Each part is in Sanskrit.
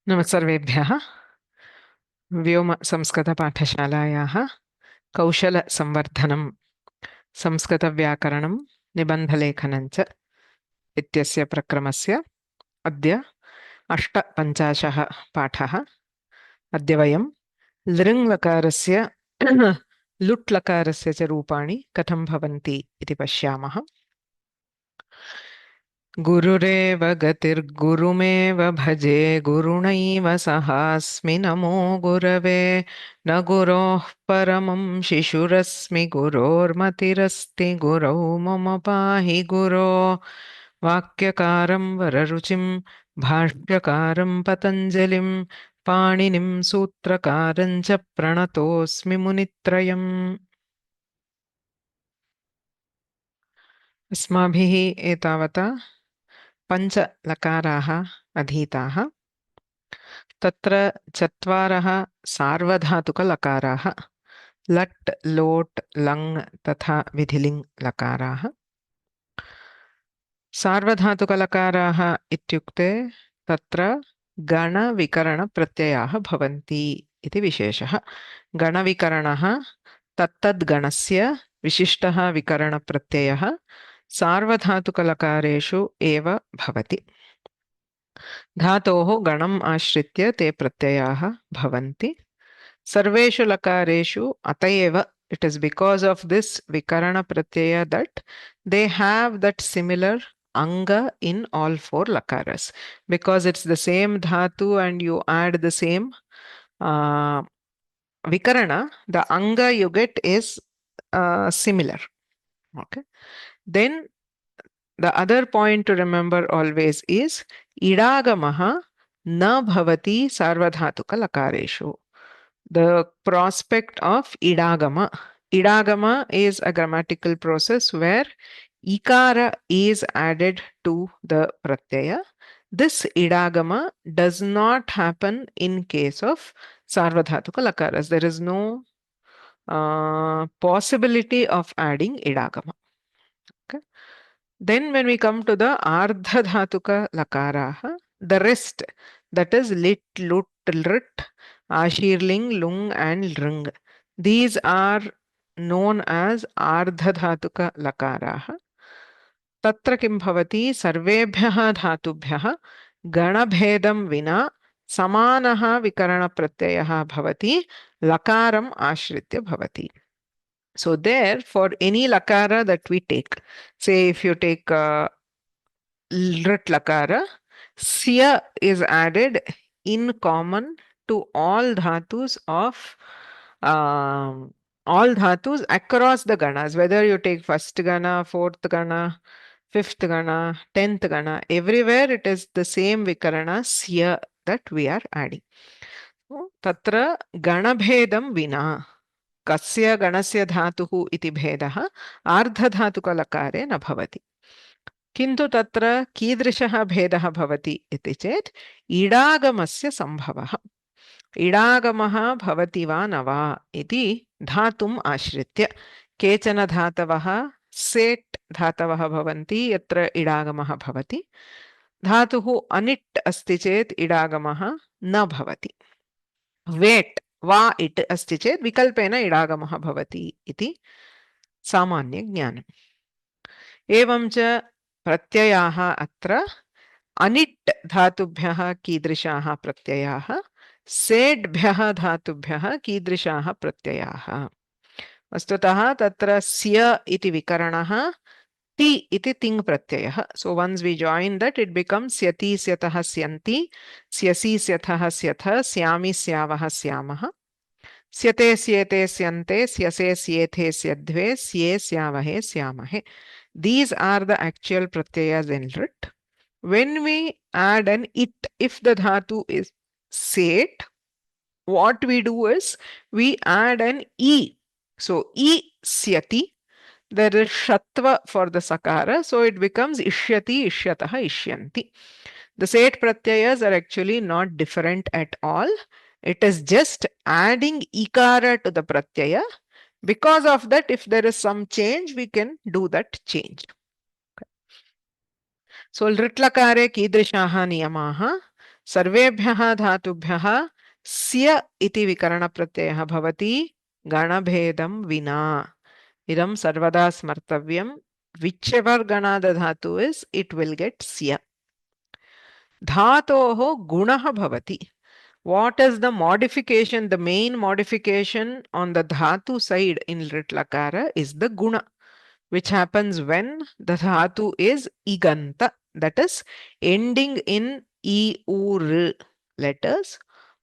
नमस्सर्वेभ्यः। व्योम संस्कृतपाठशालायाः कौशलसंवर्धनं संस्कृतव्याकरणं निबन्धलेखनं च इत्यस्य प्रक्रमस्य अद्य 58 पाठः। अद्य वयं लृङ्लकारस्य लुट्लकारस्य च रूपाणि कथं भवन्ति इति पश्यामः। गुरुरेव गतिर्गुरुमेव भजे गुरुणैव सहास्मि नमो गुरवे न गुरोः परमं शिशुरस्मि गुरोर्मतिरस्ति गुरौ मम पाहि गुरो। वाक्यकारं वररुचिं भाष्यकारं पतञ्जलिं पाणिनिं सूत्रकारं च प्रणतोऽस्मि मुनित्रयम्। अस्माभिः एतावता पञ्च लकाराः अधीताः। तत्र चत्वारः सार्वधातुकलकाराः लट् लोट् लङ् तथा विधिलिङ् लकाराः। सार्वधातुकलकाराः इत्युक्ते तत्र गणविकरणप्रत्ययाः भवन्ति इति विशेषः। गणविकरणः तत्तद्गणस्य विशिष्टः विकरणप्रत्ययः सार्वधातुकलकारेषु एव भवति। धातोः गणम् आश्रित्य ते प्रत्ययाः भवन्ति। सर्वेषु लकारेषु अत एव it is because of this vikarana pratyaya that they have that similar anga in all four lakaras, because it's the same dhatu and you add the same vikarana, the anga you get is similar. Okay, then the other point to remember always is idagamaha na bhavati sarvadhatuka lakareshu. The prospect of idagama. Idagama is a grammatical process where ikara is added to the pratyaya. This idagama does not happen in case of sarvadhatuka lakaras. There is no possibility of adding idagama. Okay. Then when we come to the ardhadhatuka lakaraha, the rest, that is lit, lut, lrit, ashirling, lung and lrung, these are known as ardhadhatuka lakaraha. Tatra kim bhavati sarvebhyah dhatubhyah ganabhedam vina samanaha vikarana pratyayah bhavati lakaram ashritya bhavati. So there, for any lakara that we take, say if you take lrit lakara, sya is added in common to all dhatus of all dhatus across the ganas, whether you take first gana, fourth gana, fifth gana, 10th gana, everywhere it is the same vikarana sya that we are adding. Tatra ganabhedam vina. कस्य गणस्य धातुः इति भेदः आर्धधातुकलकारे न भवति। किन्तु तत्र कीदृशः भेदः भवति इति चेत् इडागमस्य सम्भवः। इडागमः भवति वा न वा इति धातुम् आश्रित्य। केचन धातवः सेट् धातवः भवन्ति यत्र इडागमः भवति। धातुः अनिट् अस्ति चेत् इडागमः न भवति। वेट् वा इट् अस्ति चेत् विकल्पेन इडागमः भवति इति सामान्य ज्ञानम्। एवं च प्रत्ययाः अत्र अनिट् धातुभ्यः कीदृशाः प्रत्ययाः, सेड्भ्यः धातुभ्यः कीदृशाः प्रत्ययाः। वस्तुतः तत्र स्य इति विकरणः ति इति तिङ् प्रत्ययः. So once we join that, it becomes स्यति स्यतः स्यन्ति, स्यसि स्यथः स्यथ, स्यामि स्यावः स्यामः, स्यते स्येते स्यन्ते, स्यसे स्येथे स्यद्वे, स्ये स्यावहे स्यामहे. These are the actual pratyayas in lit. When we add an it, if the dhatu is set, what we do is we add an e. So e syati, there is shatva for the sakara, so it becomes ishyati, ishyatah, ishyanti. The set pratyayas are actually not different at all. It is just adding ikara to the pratyaya. Because of that, if there is some change, we can do that change. Okay. So lritlakare kidrishaha niyamaha. सर्वेभ्यः धातुभ्यः स्य इति विकरणप्रत्ययः भवति गणभेदं विना। इदं सर्वदा स्मर्तव्यं. Whichever gana the dhatu is, it will get sya. Dhatoho gunaha bhavati. What is the modification? The main modification on the dhatu side in Lit Lakara is the guna, which happens when the dhatu is iganta, that is ending in I, U, R letters,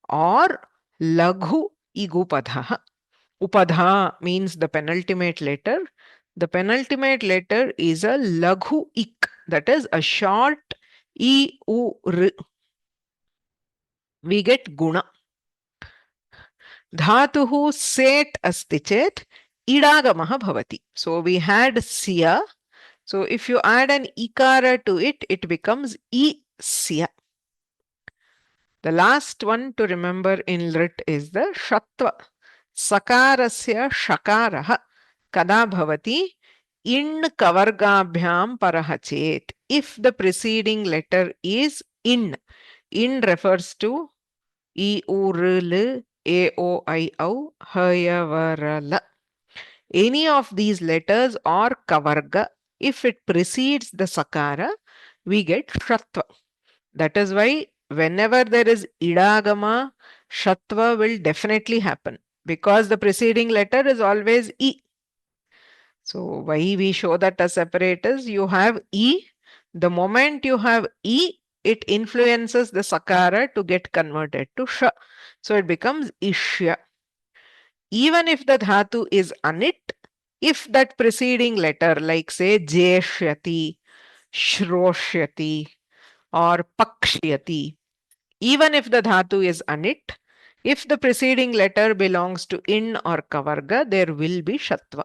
or laghu igupadha. Upadha means the penultimate letter. The penultimate letter is a laghu ik, that is a short I, U, R. We get guna. Dhatuhu set asti chet idagamaha bhavati. So we had siya. So if you add an ikara to it, it becomes isya. The last one to remember in Lit is the shatva. Sakarasya shakaraha kada bhavati in kavargabhyam paraha chet. If the preceding letter is in refers to I, U, R, L, A, O, I, O, Haya, Vara, La. Any of these letters are kavarga. If it precedes the sakara, we get shatva. That is why whenever there is idagama, shatva will definitely happen because the preceding letter is always I. So why we show that as separate is you have I. The moment you have I, it influences the sakara to get converted to sha. So it becomes ishya. Even if the dhatu is anit, if that preceding letter, like say jeshyati, shroshyati, or pakshyati, even if the dhatu is anit, if the preceding letter belongs to in or kavarga, there will be shatva.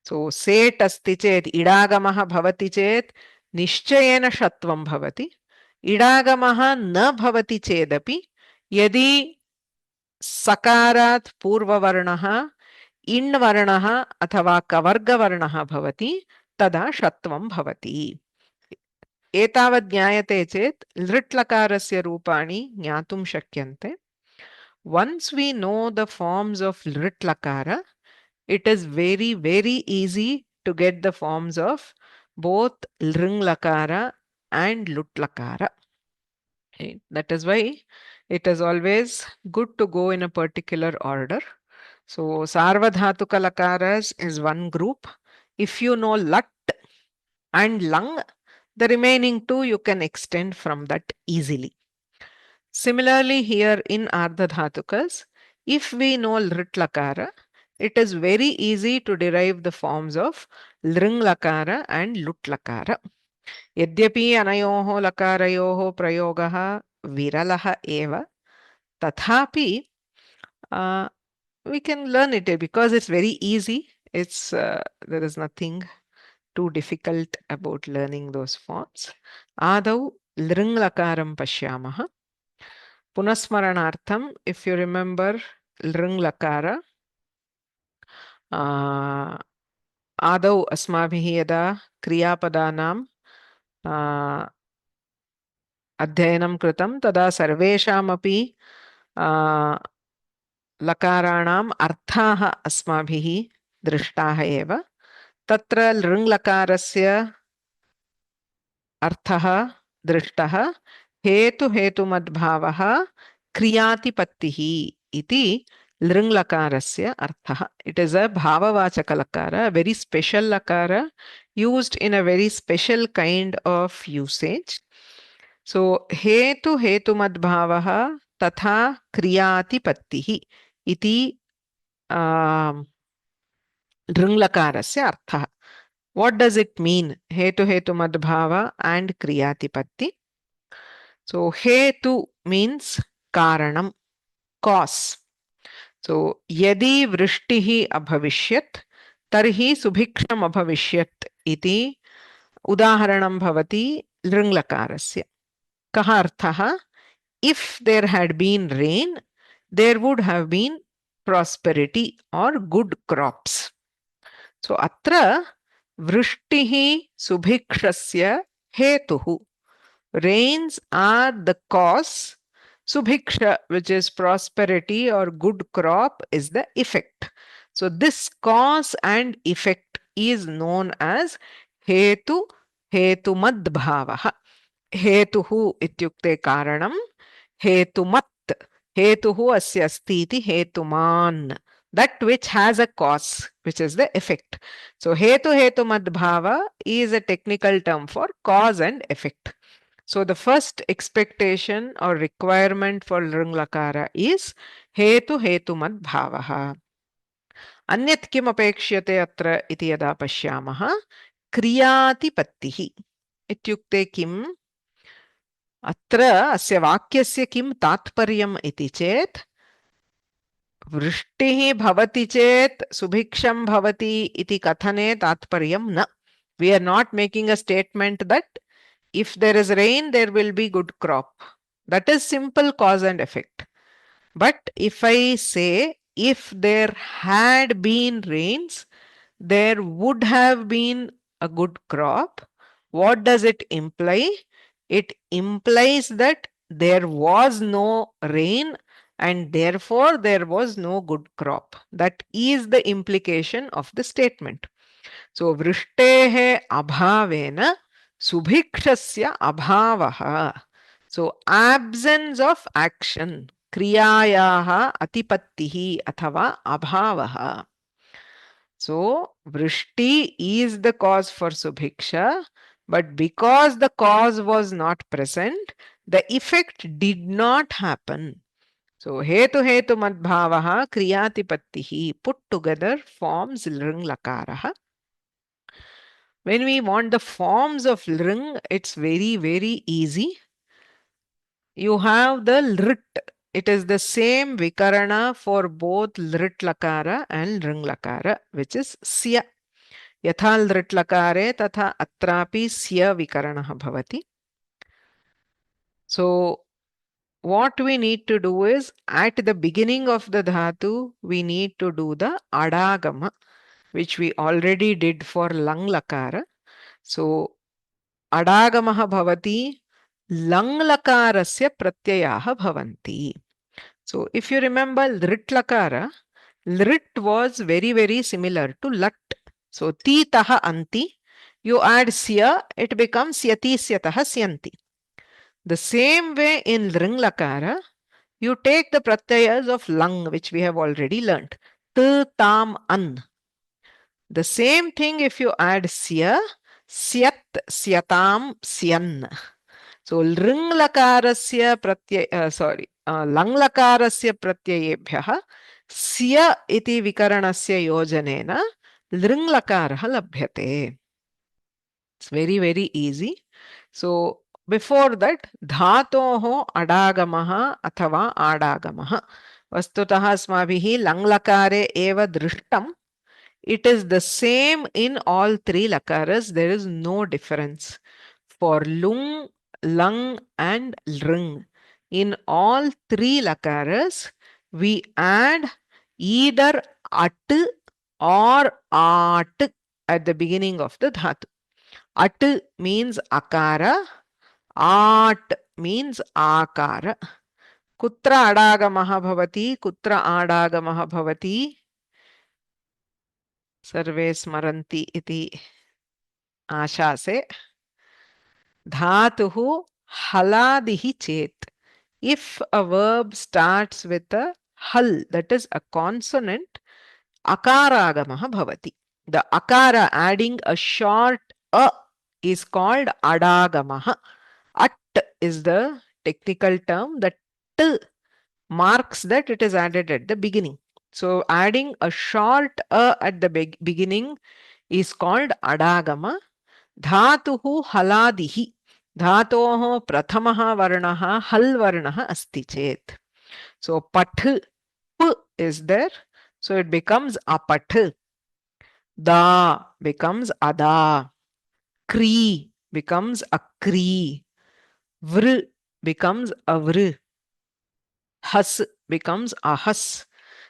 So set asti chet idagamaha bhavati chet nishchayena shatvam bhavati. Idagamaha na bhavati chedapi yadi sakarat purvavarnaha इण्वर्णः अथवा कवर्गवर्णः भवति तदा षत्वं भवति. एतावत् ज्ञायते चेत् लृट्लकारस्य रूपाणि ज्ञातुं शक्यन्ते. Once we know the forms of lृट्लकार, it is very, very easy to get the forms of both lृङ्लकार and lutlakara. That is why it is always good to go in a particular order. So Sarvadhatuka lakaras is one group. If you know lat and lang, the remaining two you can extend from that easily. Similarly, here in Ardhadhatukas, if we know Lrit lakara, it is very easy to derive the forms of Lring lakara and Lut lakara. Yadyapi anayoho lakarayoho prayogaha viralaha eva, tathapi we can learn it because it's very easy. It's there is nothing too difficult about learning those forms. Adau lringlakaram pashyamaha. Punasmaranartham, if you remember lringlakara, adau asmabhihi yada kriyapadanam अध्ययनं कृतं तदा सर्वेषामपि लकाराणाम् अर्थाः अस्माभिः दृष्टाः एव. तत्र लृङ्लकारस्य अर्थः दृष्टः हेतुहेतुमद्भावः क्रियातिपत्तिः इति लृङ्लकारस्य अर्थः. It is a bhavavachaka lakara, a very special lakara used in a very special kind of usage. So hetuhetumadbhavah तथा क्रियातिपत्तिः इति लृङ्लकारस्य अर्थः. What does it mean? Hetu hetumadbhava and kriyatipatti. So hetu means karanam, cause. So yadi vrishtihi abhavishyat tarhi subhiksham abhavishyat iti udaharanam bhavati lृङ्लकारस्य. Kaha arthah? If there had been rain, there would have been prosperity or good crops. So atra vrishtihi subhikshasya hetuhu. Rains are the cause Subhiksha, which is prosperity or good crop, is the effect. So this cause and effect is known as hetu hetumad bhavaha. Hetuhu ityukte karanam, hetumat hetuhu asya asti iti hetuman. That which has a cause, which is the effect. So hetu hetumad bhava is a technical term for cause and effect. So the first expectation or requirement for Lring Lakara is hetu hetumad bhavaha. Anyat kim apekshyate atra iti yada pashyamaha क्रियातिपत्तिः इत्युक्ते किम्? अत्र अस्य वाक्यस्य किं तात्पर्यम् इति चेत् वृष्टिः भवति चेत् सुभिक्षं भवति इति कथने तात्पर्यं न. We are not making a statement that if there is rain, there will be good crop. That is simple cause and effect. But if I say, if there had been rains, there would have been a good crop, what does it imply? It implies that there was no rain and therefore there was no good crop. That is the implication of the statement. So, vrishtehe abhavena subhikshasya abhavaha. So, absence of action. Kriyayaha atipattihi athava abhavaha. So, vrishti is the cause for subhiksha, but because the cause was not present, the effect did not happen. So, hetu hetu madbhavaha kriyatipattihi put together forms Lring Lakaraha. When we want the forms of Lring, it's very, very easy. You have the Lrit. It is the same Vikarana for both Lrit Lakara and Lring Lakara, which is Sya. Yatha Lrit Lakare tatha atrapi Sya Vikaranah bhavati. So, what we need to do is, at the beginning of the dhatu, we need to do the Adagama, which we already did for Lang Lakara. So, Adagamaha bhavati, Lang Lakarasya Pratyayaha bhavanti. So, if you remember Lrit Lakara, Lrit was very, very similar to Lat. So, Ti taha anti, you add Sya, it becomes Syati Syataha Syanti. The same way in Lring Lakara, you take the pratyayas of Lang, which we have already learnt. T, tam, an. The same thing if you add Sya, Syat, Syatam, Syan. So, Lring Lakarasya Lang Lakarasya pratyayebhyaha Sya iti vikaranasya yojanena Lring Lakaraha labhyate. It's very, very easy. So, before that, dhatoho adagamaha athava adagamaha. Vastutah asmabhihi lang lakare eva drishtam. It is the same in all three lakaras. There is no difference. For lung, lang and lring, in all three lakaras, we add either at or at at the beginning of the dhatu. At means akara, at means akara. Kutra adagamaha bhavati, kutra adagamaha bhavati. Sarve smaranti iti आशा से धातुः haladihi chet. If a verb starts with a hal, that is a consonant, akaragamaha bhavati. The akara adding a short a is called adagamaha. At is the technical term. The t marks that it is added at the beginning. So adding a short a at the beginning is called adagama. Dhatuhu haladihi. Dhatoho prathamaha varnaha hal varnaha asti chet. So path p is there. So it becomes apath. Da becomes ada. Kri becomes akri. Vr becomes avr. Has becomes ahas.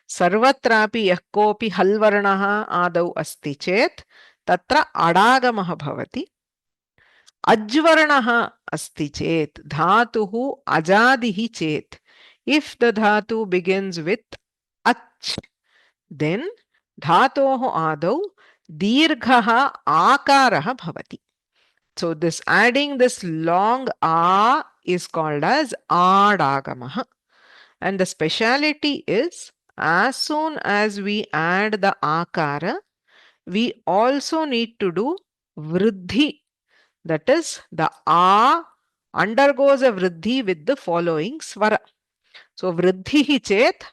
Sarvatrapi yah kopi hal varnaha adau asti chet tatra adagamaha bhavati. Ajvarnaha asti chet dhatuhu ajadihi chet. If the dhatu begins with ach, then dhatoh adau dirghaha akaraha bhavati. So this adding this long a is called as adagamaha. And the speciality is, as soon as we add the akara, we also need to do vriddhi. That is, the a undergoes a vriddhi with the following swara. So vriddhi chet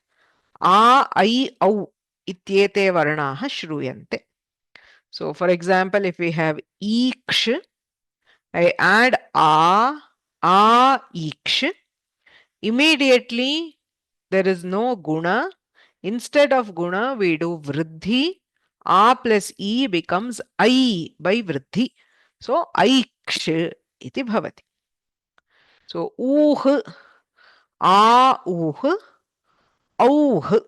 a, I, au ityete varnaha shruyante. So for example, if we have iksh, I add a, iksh. Immediately there is no guna. Instead of guna, we do vriddhi. A plus e becomes I by vriddhi. So aiksh iti bhavati. So uuh, auh, auh,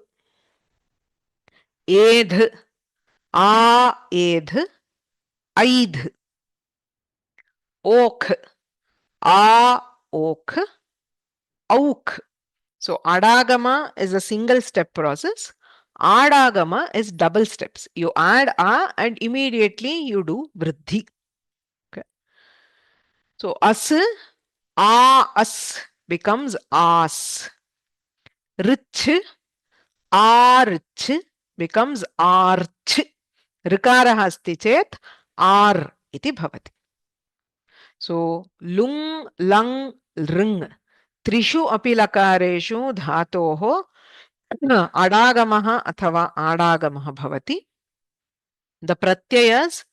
edh, edh, aidh, okh, okh, aukh. So adagama is a single step process. Adagama is double steps. You add a and immediately you do vriddhi. Okay. So as, as becomes as. Rich, arch becomes arch. Rikara asti chet ar iti bhavati. So lung, lang, ring. Trishu api lakareshu dhatoho adagamaha athava adagamaha bhavati. The pratyayas,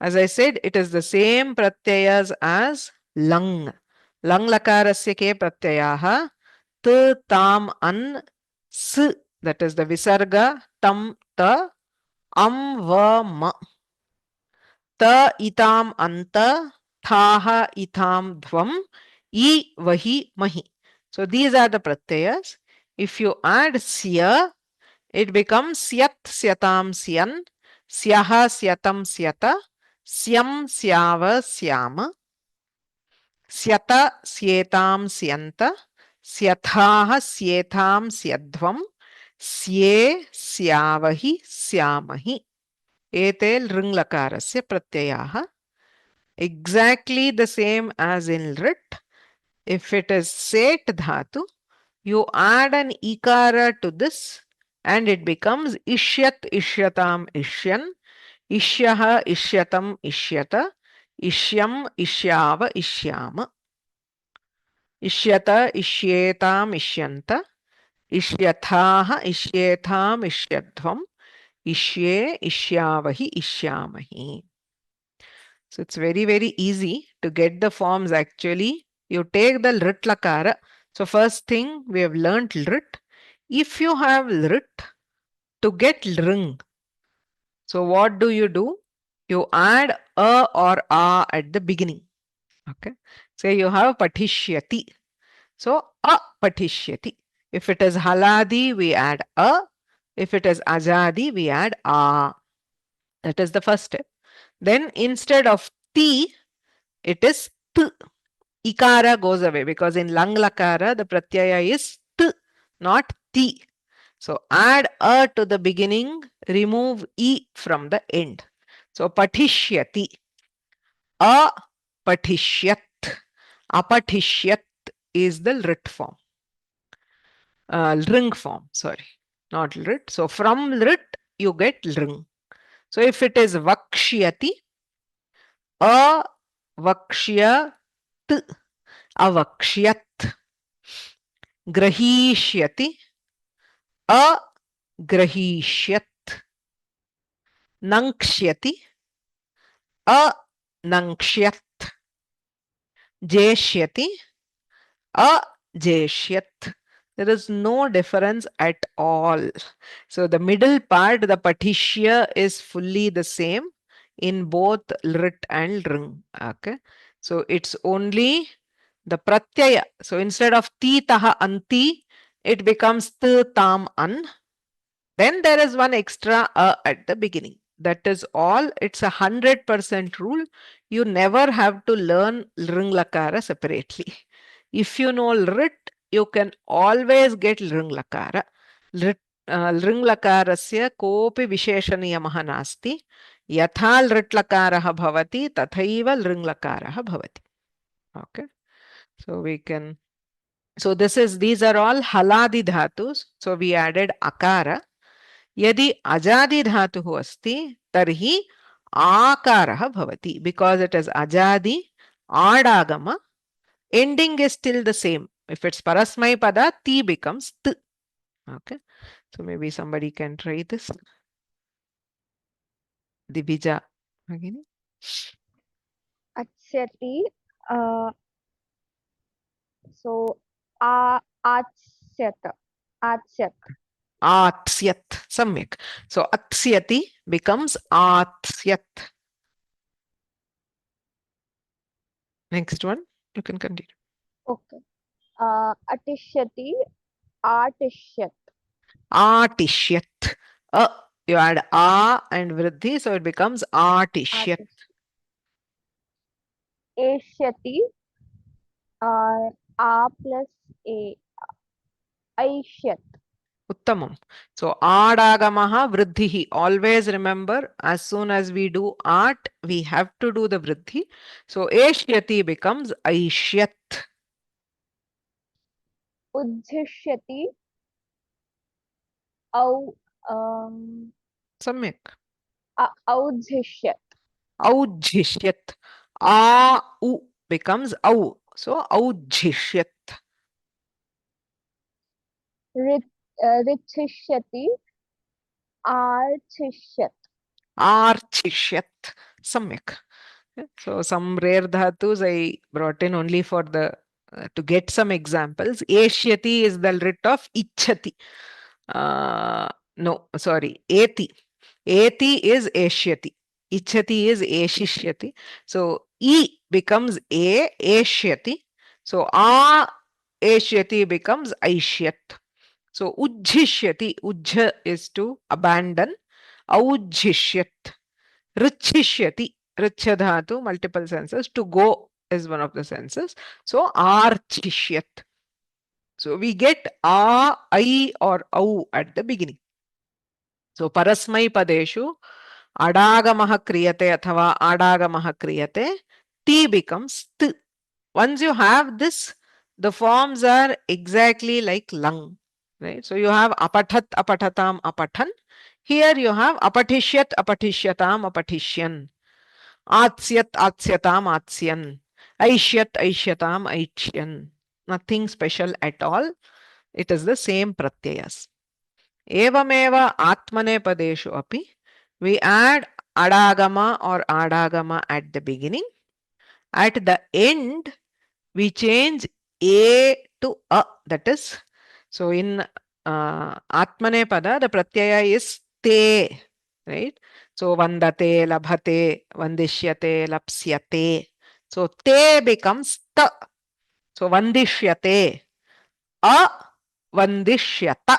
as I said, it is the same pratyayas as lang. Lang lakarasya ke pratyayaha t, tam, an, s, that is the visarga, tam, ta, va, ma. Ta, itam, anta, thaha, itam, dhvam, I, vahi, mahi. So these are the pratyayas. If you add sya, it becomes syat, syatam, syan, syaha, syatam, syata, syam, syava, syama, syata, syetam, syanta, syathaha, syetam, syadhvam, स्ये, स्यावहि, स्यामहि. एते लृङ् लकारस्य प्रत्ययाः. Exactly the same as in rit. If it is set dhatu, you add an ikara to this and it becomes ishyat, ishyatam, ishyan, ishyaha, ishyatam, ishyata, ishyam, ishyava, ishyama, ishyata, ishyetam, ishyanta, ishyathaha, ishyetham, ishyadhvam, ishye, ishyavahi, ishyamahi. So it's very, very easy to get the forms actually. You take the lit lakara. So first thing we have learnt lit. If you have lit, to get lring, so what do? You add a or a at the beginning. Okay. Say you have patishyati. So a patishyati. If it is haladi, we add a. If it is ajadi, we add a. That is the first step. Then instead of ti, it is t. Ikara goes away because in lang lakara, the pratyaya is t, not ti. So add a to the beginning, remove e from the end. So patishyati, a patishyat, apatishyat is the lit form. Lring form, sorry, not lit. So from lit, you get lring. So if it is vakshyati, a vakshyat, avakshyat, grahishyati, agrahishyat, nanksyati, ananksyat, jeshyati, ajeshyat. There is no difference at all. So the middle part, the patishya, is fully the same in both lit and lring. Okay. So it's only the pratyaya. So instead of ti, taha, anti, it becomes t, tam, an. Then there is one extra at the beginning. That is all. It's 100% rule. You never have to learn lring lakara separately. If you know lit, you can always get lृङ् लकार. लृङ् लकारस्य कोऽपि विशेषनियमः नास्ति. यथा लृट् लकारः भवति तथैव लृङ् लकारः भवति. Okay, so we can, so these are all haladi dhatus. So we added akara. यदि अजादि धातुः अस्ति तर्हि आकारः भवति, because it is ajadi adagama, ending is still the same. If it's parasmai pada, ti becomes t. Okay, so maybe somebody can try this. Divija again. Achyati, so achyat, achyat. Atsyat, samyak. So atsyati becomes atsyat. Next one, you can continue. Okay. Atishyati, atishyat. Atishyat. You add a and vriddhi, so it becomes atishyat. Eshyati, a plus a, aishyat. Uttamam. So adagamaha vriddhihi. Always remember, as soon as we do art, we have to do the vriddhi. So eshyati becomes aishyat. Udhishyati, au, Samyak. audhishyat. Aujhishyat. A-u becomes au. So aujhishyat. Rithishyati, archishyat. Archishyat. Samyak. So some rare dhatus I brought in only for the to get some examples. Eshyati is the lit of ichhati. No, sorry, eti. Eti is eshyati. Ichhati is eshishyati. So e becomes a, eshyati. So a eshyati becomes aishyat. So ujjhishyati, ujjha is to abandon. Aujjhishyat. Richishyati, richa dhatu, multiple senses. To go is one of the senses. So archishyat. So we get a, I or au at the beginning. So parasmai padeshu adagamah kriyate athava adagamah kriyate, ti becomes t. Once you have this, the forms are exactly like lung, right? So you have apathat, apathatam, apathan. Here you have apatishyat, apatishyatam, apatishyan. Atsyat, atsyatam, atsyan. Aishyat, aishyatam, aishyan. Nothing special at all. It is the same pratyayas. Evameva atmane padeshu api. We add adagama or adagama at the beginning. At the end, we change a to a. That is, so in atmane pada, the pratyaya is te, right? So vandate, labhate, vandishyate, lapsyate. So te becomes ta. So vandishyate, a vandishyata.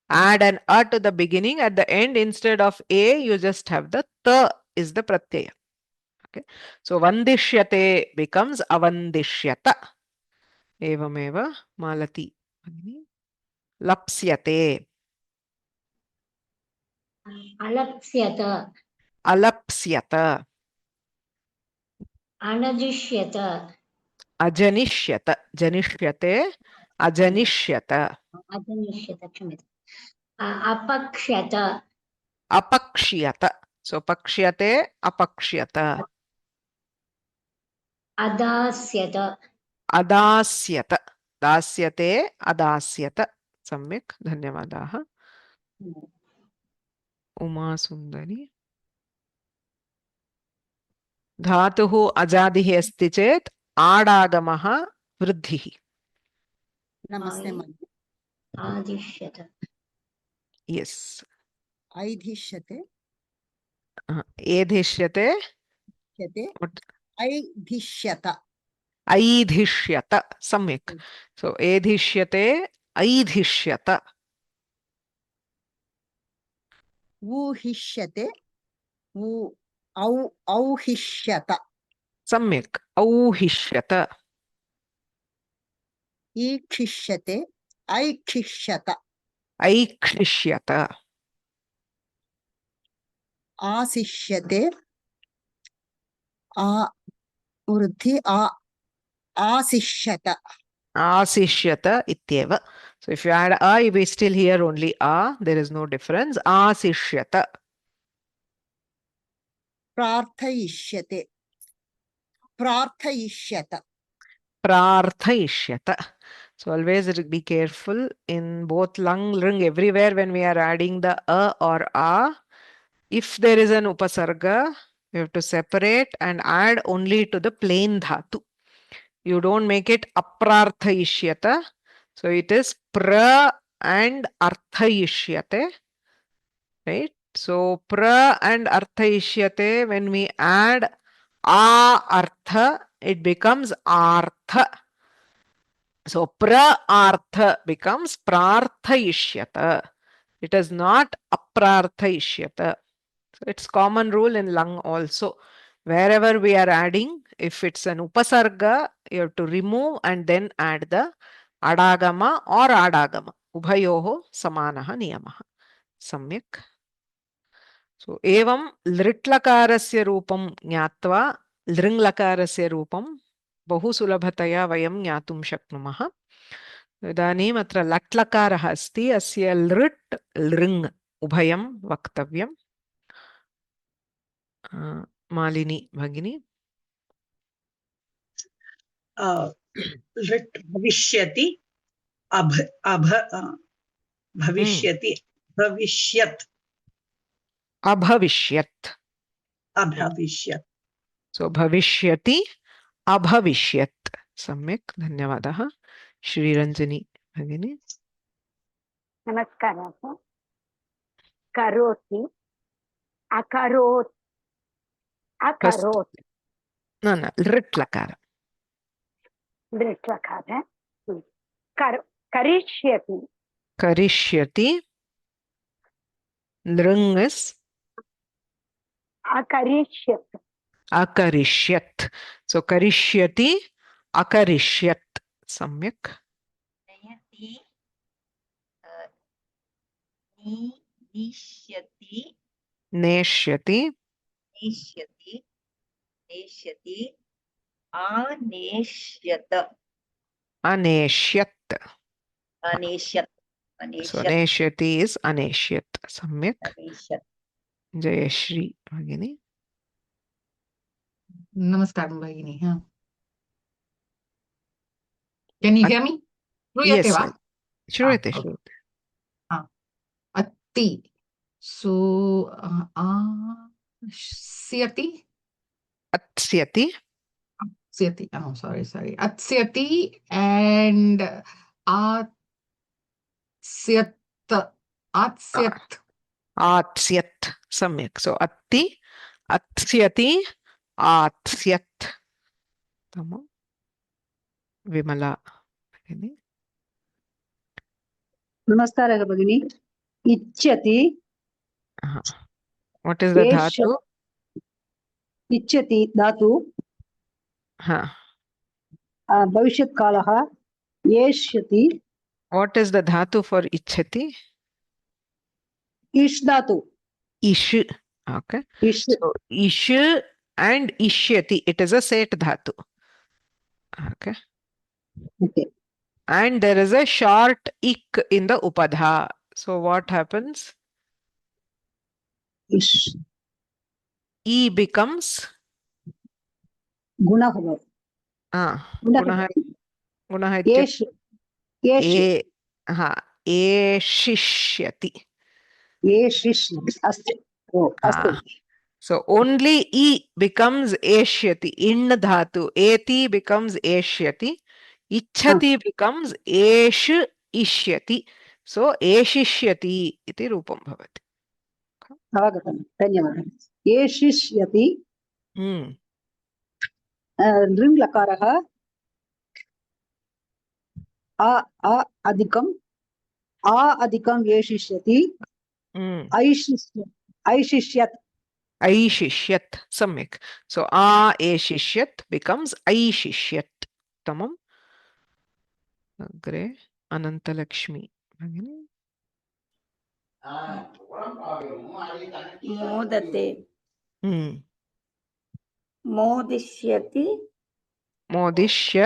Add an a to the beginning. At the end, instead of a, you just have the ta is the pratyaya. Okay. So vandishyate becomes avandishyata. Evameva malati. Lapsyate. अलप्स्यत Alapsyata. अनजिष्यत Ajanishyata. Janishyate. Ajanishyata. अजनिष्यत क्षम्यताम् अपक्ष्यत Apakshyata. So pakshyate, apakshyata. अदास्यत Adasyata. Dasyate, adasyata. Samyak. Dhanyavadaha. Uma Sundari. धातुः अजादिः अस्ति चेत् आडागमः वृद्धिः. नमस्ते महोदय. आदिश्यत Yes. ऐधिष्यते एधिष्यते. ऐधिष्यत ऐधिष्यत. सम्यक्. So एधिष्यते, ऐधिष्यत. ऊहिष्यते औहिष्यत. सम्यक्. औहिष्यत. ईक्षिष्यते ऐक्षिष्यत ऐक्षिष्यत आशिष्यते आ वृद्धि आ आशिष्यत आशिष्यत इत्येव. So if you add a, we still hear only a. There is no difference. Asishyata. प्रार्थयिष्यते प्रार्थयिष्यत Prarthayishyata. So always be careful in both lung, lring, everywhere when we are adding the a or a. If there is an upasarga, you have to separate and add only to the plain dhatu. You don't make it aprarthayishyata. So it is pra and arthayishyate. Right? So pra and arthayishyate, when we add a artha, it becomes artha. So pra artha becomes prarthayishyata. It is not aprarthayishyata. So it's common rule in lung also. Wherever we are adding, if it's an upasarga, you have to remove and then add the adagama or adagama. Ubhayoho samanaha niyamaha. Samyak. So evam लृट्लकारस्य रूपं ज्ञात्वा लृङ्लकारस्य रूपं बहु सुलभतया वयं ज्ञातुं शक्नुमः. इदानीम् अत्र लट्लकारः अस्ति, अस्य लृट् लृङ् उभयं वक्तव्यम्. मालिनी भगिनी. लृट् भविष्यति भविष्यति भविष्यत् अभविष्यत्. अभविष्यत्. सो भविष्यति अभविष्यत्. सम्यक्, धन्यवादः. श्रीरञ्जनी भगिनी. नमस्कारः. करोति अकरोत् अकरोत् न लृट् लकार. दृष्ट्लकार करिष्यति करिष्यति. लृङ् इस् अकरिष्यत् अकरिष्यत्. सो करिष्यति अकरिष्यत्. सम्यक्. नयति निष्यति नेष्यति नेष्यति नेष्यति आनेष्यत अनेष्यत्. अनेष्यत् सो अनेष्यत् नेष्यति इस् अनेष्यत्. सम्यक्. अनेष्यत्. जयश्री भगिनी. नमस्कारं भगिनी. Can you hear me? श्रूयते Yes, वा? श्रूयते okay. श्रूयते. अति. So स्यति अत्स्यति. स्यति. Oh, sorry. अत्स्यति and आत्स्यत् आत्स्यत्. आत्स्यत्. सम्यक्. सो अत्ति अत्स्यति आत्स्यत्. तमो विमला भगिनी. नमस्कारः भगिनी. इच्छति What is the dhatu? इच्छति धातु. भविष्यत्कालः एष्यति. What is the dhatu for ichhati? इष् धातु. Ish. Okay. इष्. So ish and ishyati, it is a set dhatu. Okay. Okay. And there is a short ik in the upadha. So what happens? इष्. E becomes गुणः भवति. गुणः. गुणः एष्. एष्. एषिष्यति. एषिष्. अस्तु. अस्तु. So only E becomes eshyati. In dhatu. Eti becomes eshyati. Ichhati becomes esh ishyati. So eshishyati iti rupam bhavati. अवगतं. धन्यवादः. एषिष्यति. लृङ् लकारः अधिकम् अधिकम् एषिष्यति. ऐशिष्यत्. ऐशिष्यत्. सम्यक्. So एषिष्यत् becomes ऐशिष्यत्. Tamam. अग्रे अनन्तलक्ष्मी भगिनी। मोदते हम्म मोदिष्यति मोदिष्य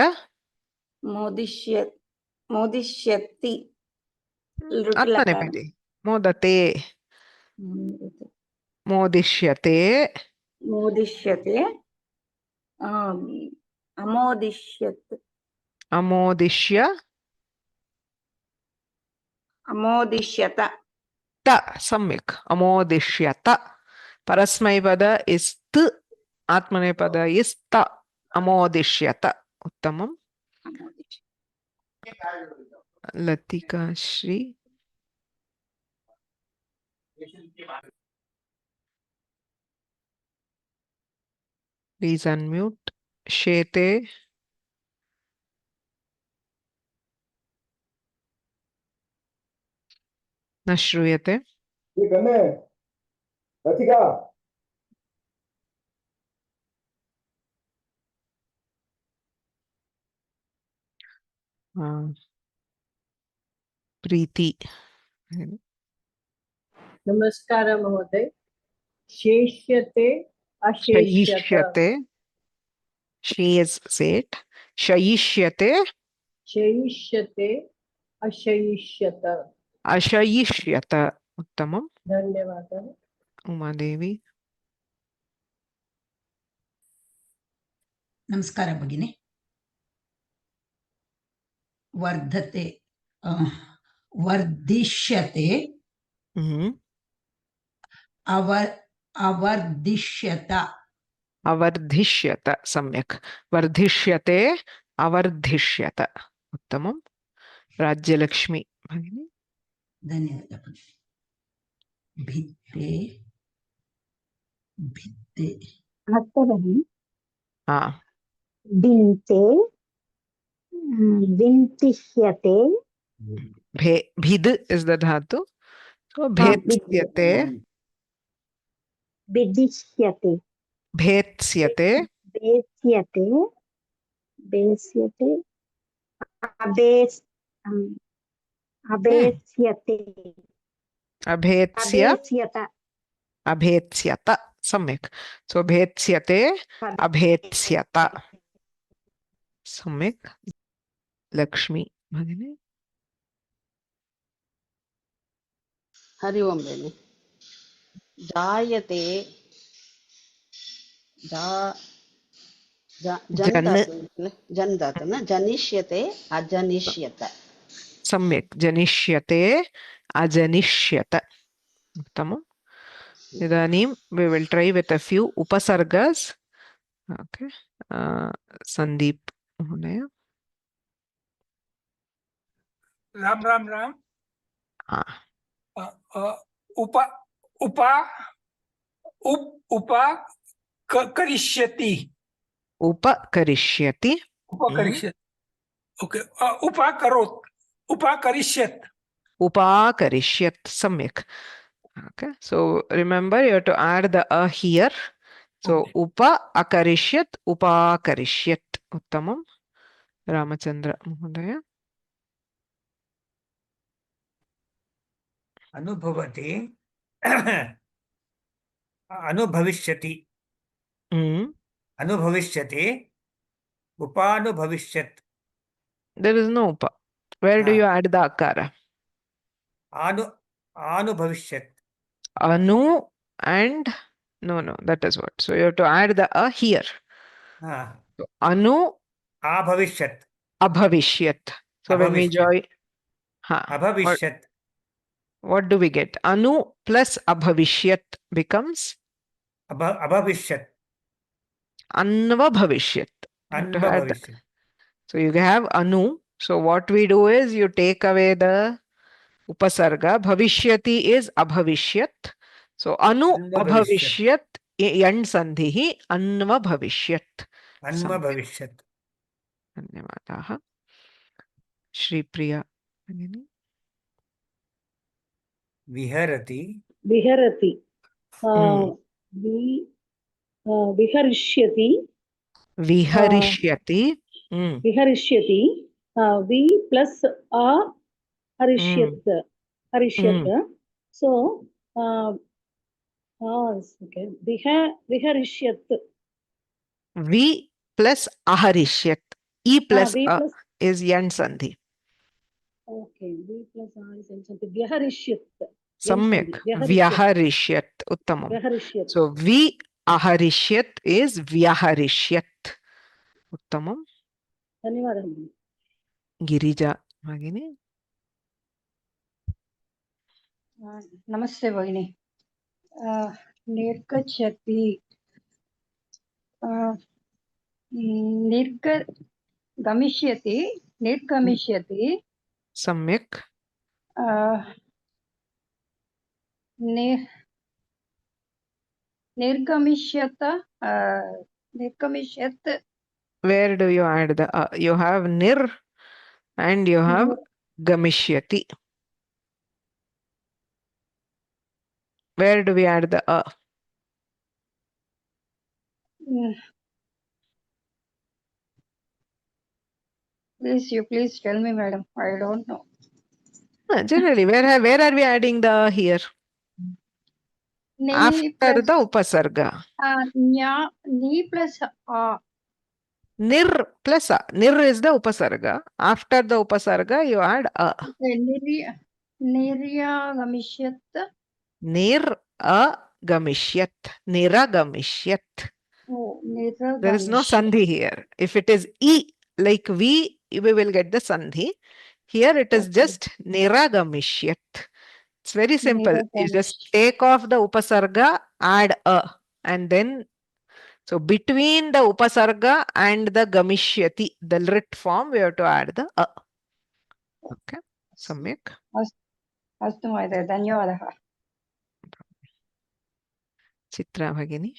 मोदिष्य मोदिष्यति लृट्लकारः आत्मनेपदी मोदते मोदिष्यते मोदिष्यते अमोदिष्यत् अमोदिष्य अमोदिष्यत त सम्यक् अमोदिष्यत परस्मैपद इस् त आत्मनेपद इस् त अमोदिष्यत उत्तमम् लतिका श्री प्लीज अनम्यूट शेते न श्रूयते प्रीति नमस्कार महोदय। शेष्यते अशेष्यत शयिष्यते she is said शयिष्यते शयिष्यते अशयिष्यत। अशयिष्यत उत्तमम् धन्यवादः। उमादेवी नमस्कार भगिनी। वर्धते वर्धिष्यते अवर्धिष्यत अवर्धिष्यत सम्यक् वर्धिष्यते अवर्धिष्यत उत्तमम् राज्यलक्ष्मी भगिनी। धन्यवादः भगिनी। भित्ते भित्ते अस्तु भगिनि हाँ दिन्ते दिन्तिष्यते भिद is the dhatu so भेत्स्यते विदिष्यते भेत्स्यते बेस्यते बेस्यते अबेस् अबेस्यते अभेत्स्य अबेस्यत अभेत्स्यत सम्यक् so भेत्स्यते अभेत्स्यत सम्यक् लक्ष्मी भगिनी। हरि ओम बेनि। जायते जन धातु न जनिष्यते अजनिष्यत। सम्यक् जनिष्यते अजनिष्यत उत्तमम् इदानीं we will try with a few उपसर्गस् okay Sandeep महोदय। राम राम राम। उपा करिष्यति उपकरिष्यति ओके उपाकरोत् उपाकरिष्यत् उपाकरिष्यत् सम्यक् okay so remember you have to add the a here so upa akarishyat upakarishyat उत्तमम् रामचंद्र महोदय। अनुभवति अनुभविष्यति अनुभविष्यति उपानुभविष्यत्। there is no upa where do you add the akara आनुभविष्यत् anu and no that is what so you have to add the a here so, anu अभविष्यत् abhavishyat so when we join अभविष्यत् what do we get anu plus abhavishyat becomes अभविष्यत् anva bhavishyat so you have anu so what we do is you take away the upasarga bhavishyati is abhavishyat so anu abhavishyat yan sandhihi anva bhavishyat धन्यवादाः श्रीप्रिया भगिनी। विहरति विहरति विहरिष्यति विहरिष्यति विहरिष्यति V plus A harishyat. Harishyat. So, okay. Viharishyat. V plus aharishyat. E plus V a plus. is yan sandhi. Okay. V plus A is yan sandhi. Vyaharishyat. Samyak. Vyaharishyat. Uttamam. Vyaharishyat. So V aharishyat is vyaharishyat. Uttamam. धन्यवादः. Girija. Bhagini. नमस्ते भगिनी. निर्गच्छति गमिष्यति निर्गमिष्यति Samyak. निर्गमिष्यत निर्गमिष्यत. Where do you add the a? You have nir and you have gamishyati. Where do we add the a? Please tell me, madam. I don't know. Generally, where are we adding the here? After the upasarga. Ni plus a. Nir plus a. Nir is the upasarga. After the upasarga, you add a. Niragamishyat. Niragamishyat. Niragamishyat. Oh, there is no sandhi here. If it is e, like we will get the sandhi. Here it is just niragamishyat. It's very simple. You just take off the upasarga, add a, and then so between the upasarga and the gamishyati, the lit form, we have to add the a. Okay. Samyak. Astu Mahadaya. Dhanyavadaha. Chitra Bhagini.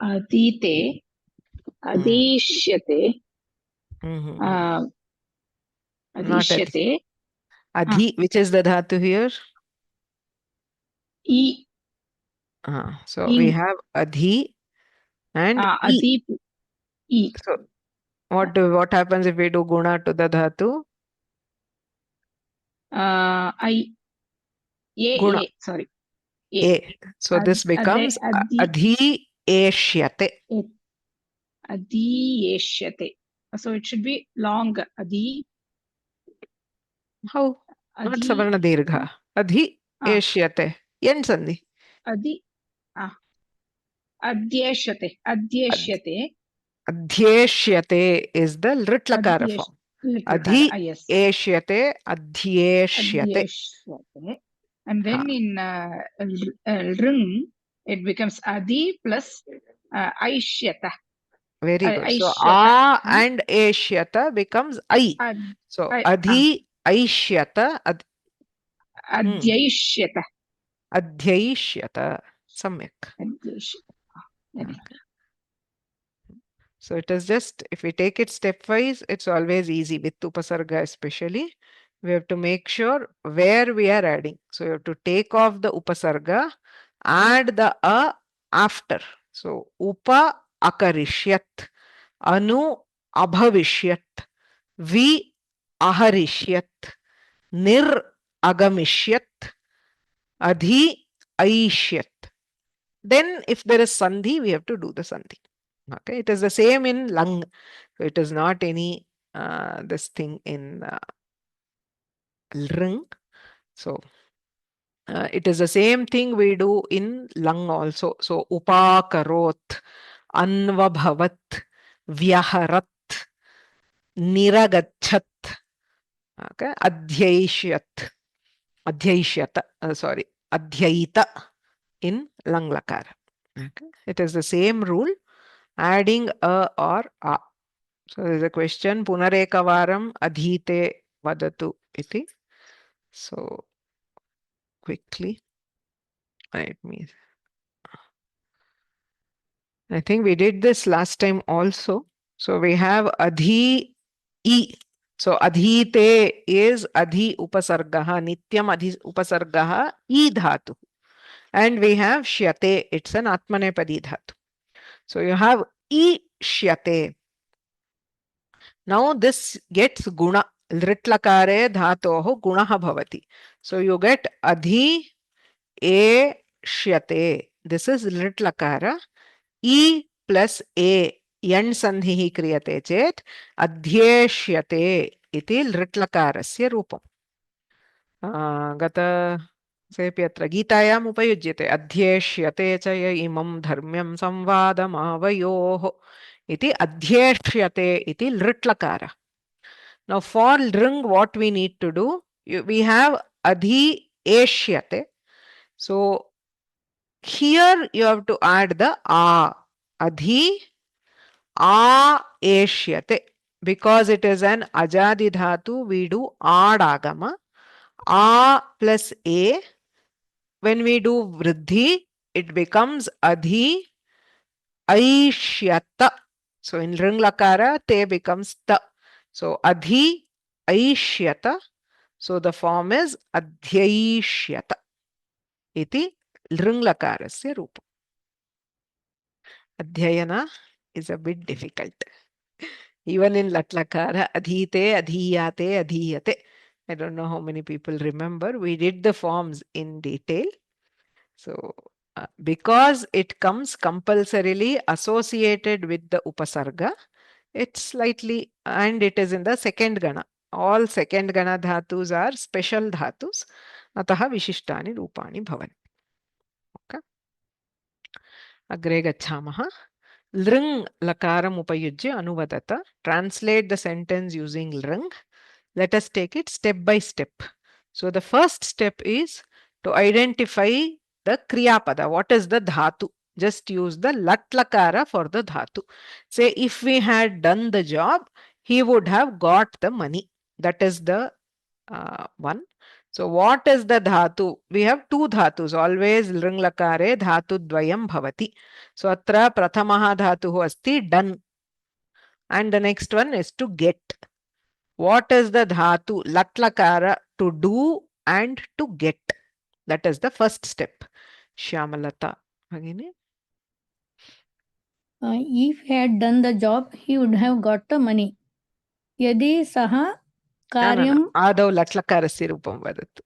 Adite. Adishyate. Adishyate. Adhi, which is the dhatu here? E. So we have adhi and e. E. So what happens if we do guna to the dhatu? Sorry. A. So this becomes adhi eshyate. Adhi eshyate. So it should be long. Adhi. How? Not savarna dirgha. Adhi eshyate. Yen sandhi. Adhi. Adhyeshyate. Adhyeshyate. Adhyeshyate is the lit lakara form. Adhi eshyate. Adhyeshyate. And then in ring, it becomes adi plus aishyata. Very good. So a and eshyata becomes I. So adhi aishyata. Adhyaishyata. Adhyaishyata. Samyak. So it is just, if we take it stepwise, it's always easy with upasarga especially. We have to make sure where we are adding. So you have to take off the upasarga, add the a after. So upa akarishyat, anu abhavishyat, vi aharishyat, nir agamishyat, adhi aishyat. Then if there is sandhi, we have to do the sandhi. Okay, it is the same in lang. So it is not any this thing in ring. So it is the same thing we do in lang also. So upakarot, anvabhavat, vyaharat, niragachat, okay, adhyaishyat, sorry, adhyaita in lang lakara. Okay, it is the same rule, adding a or a. So there is a question, punareka adhite vadatu iti. So quickly, let me. I think we did this last time also. So we have adhi e. So adhite is adhi upasargaha, nityam adhi upasargaha e dhatu. And we have shyate, it's an atmanepadi dhatu. So you have e shyate. Now this gets guna. Lritlakare dhatoh gunaha bhavati. So you get adhi eshyate. This is lritlakara. E plus a yan sandhihi kriyate chet adhyeshyate iti lritlakarasya rupam. Gata सेपि अत्र गीतायाम् उपयुज्यते अध्येष्यते च य इमं धर्म्यं संवादमावयोः इति अध्येष्यते इति लृट्लकार. Now for lृङ् what we need to do, we have adhi eshyate. So here you have to add the a. Adhi a eshyate. Because it is an ajadi dhatu, we do adagama. A plus a. When we do vriddhi, it becomes adhi aishyata. So in lृङ् lakara, te becomes ta. So adhi aishyata. So the form is adhyaishyata. Iti lृङ् lakarasya rupa. Adhyayana is a bit difficult. Even in latlakara, adhite, adhiyate, adhiyate. I don't know how many people remember. We did the forms in detail. So because it comes compulsorily associated with the upasarga, it's slightly, and it is in the second gana. All second gana dhatus are special dhatus. Ataha vishishtani rupani bhavanti. Okay. Agre gacchamaha. Lृङ् lakaram upayujya anuvadata. Translate the sentence using lृङ्. Let us take it step by step. So the first step is to identify the kriyapada. What is the dhatu? Just use the latlakara for the dhatu. Say if we had done the job, he would have got the money. That is the one. So what is the dhatu? We have two dhatus. Always lृङ् lakare dhatu dvayam bhavati. So atra prathamaha dhatuhu asti done. And the next one is to get. What is the dhatu? Latlakara, to do and to get. That is the first step. Shyamalata. Again. If he had done the job, he would have got the money. Yadi saha karyam. Adau latlakarasya rupam vadatu.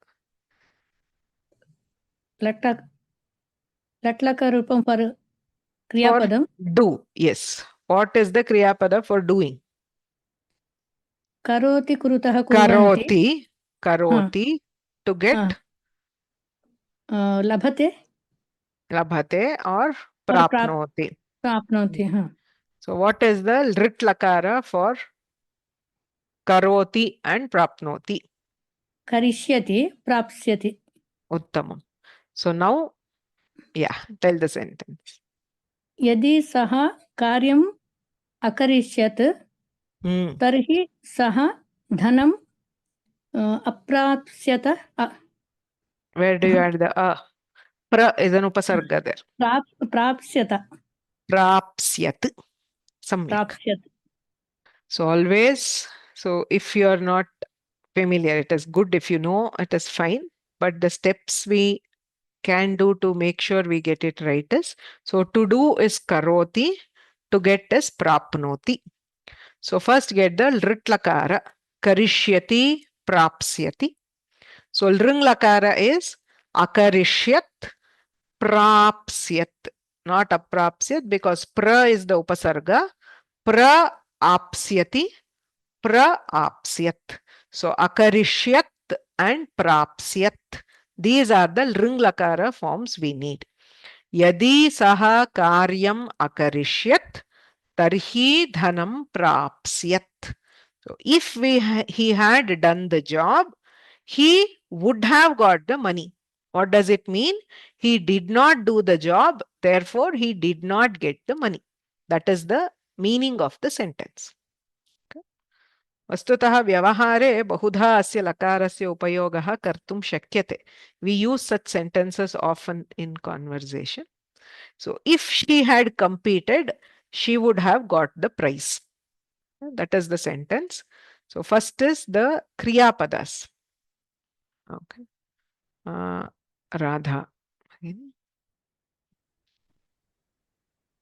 Latlakara rupam for kriyapadam. Do. Yes. What is the kriyapada for doing? Karoti kurutah kurvanti. Karoti. To get. Labhate. Labhate or prapnoti. Prapnoti. So what is the lritlakara for karoti and prapnoti? Karishyati, prapsyati. Uttamam. So now, yeah, tell the sentence. Yadi saha karyam akarishyat, tarhi saha dhanam aprapsyata. Where do you add the pra is an upasarga there. Prapsyata. Prapsyat. Prapsyat. So always, so if you are not familiar, it is good. If you know, it is fine. But the steps we can do to make sure we get it right is, so to do is karoti, to get is prapnoti. So first get the lritlakara. Karishyati, prapsyati. So lृङ् lakara is akarishyat, prapsyat. Not aprapsyat, because pra is the upasarga. Pra apsyati, pra apsyat. So akarishyat and prapsyat. These are the lृङ् lakara forms we need. Yadi saha karyam akarishyat, tarhi dhanam prapsyat. So if he had done the job, he would have got the money. What does it mean? He did not do the job, therefore he did not get the money. That is the meaning of the sentence. Vastutah vyavahare bahudha asya lakarasya upayogah kartum shakyate. We use such sentences often in conversation. So if she had competed, she would have got the prize. That is the sentence. So first is the kriyapadas. Okay. Radha. Again.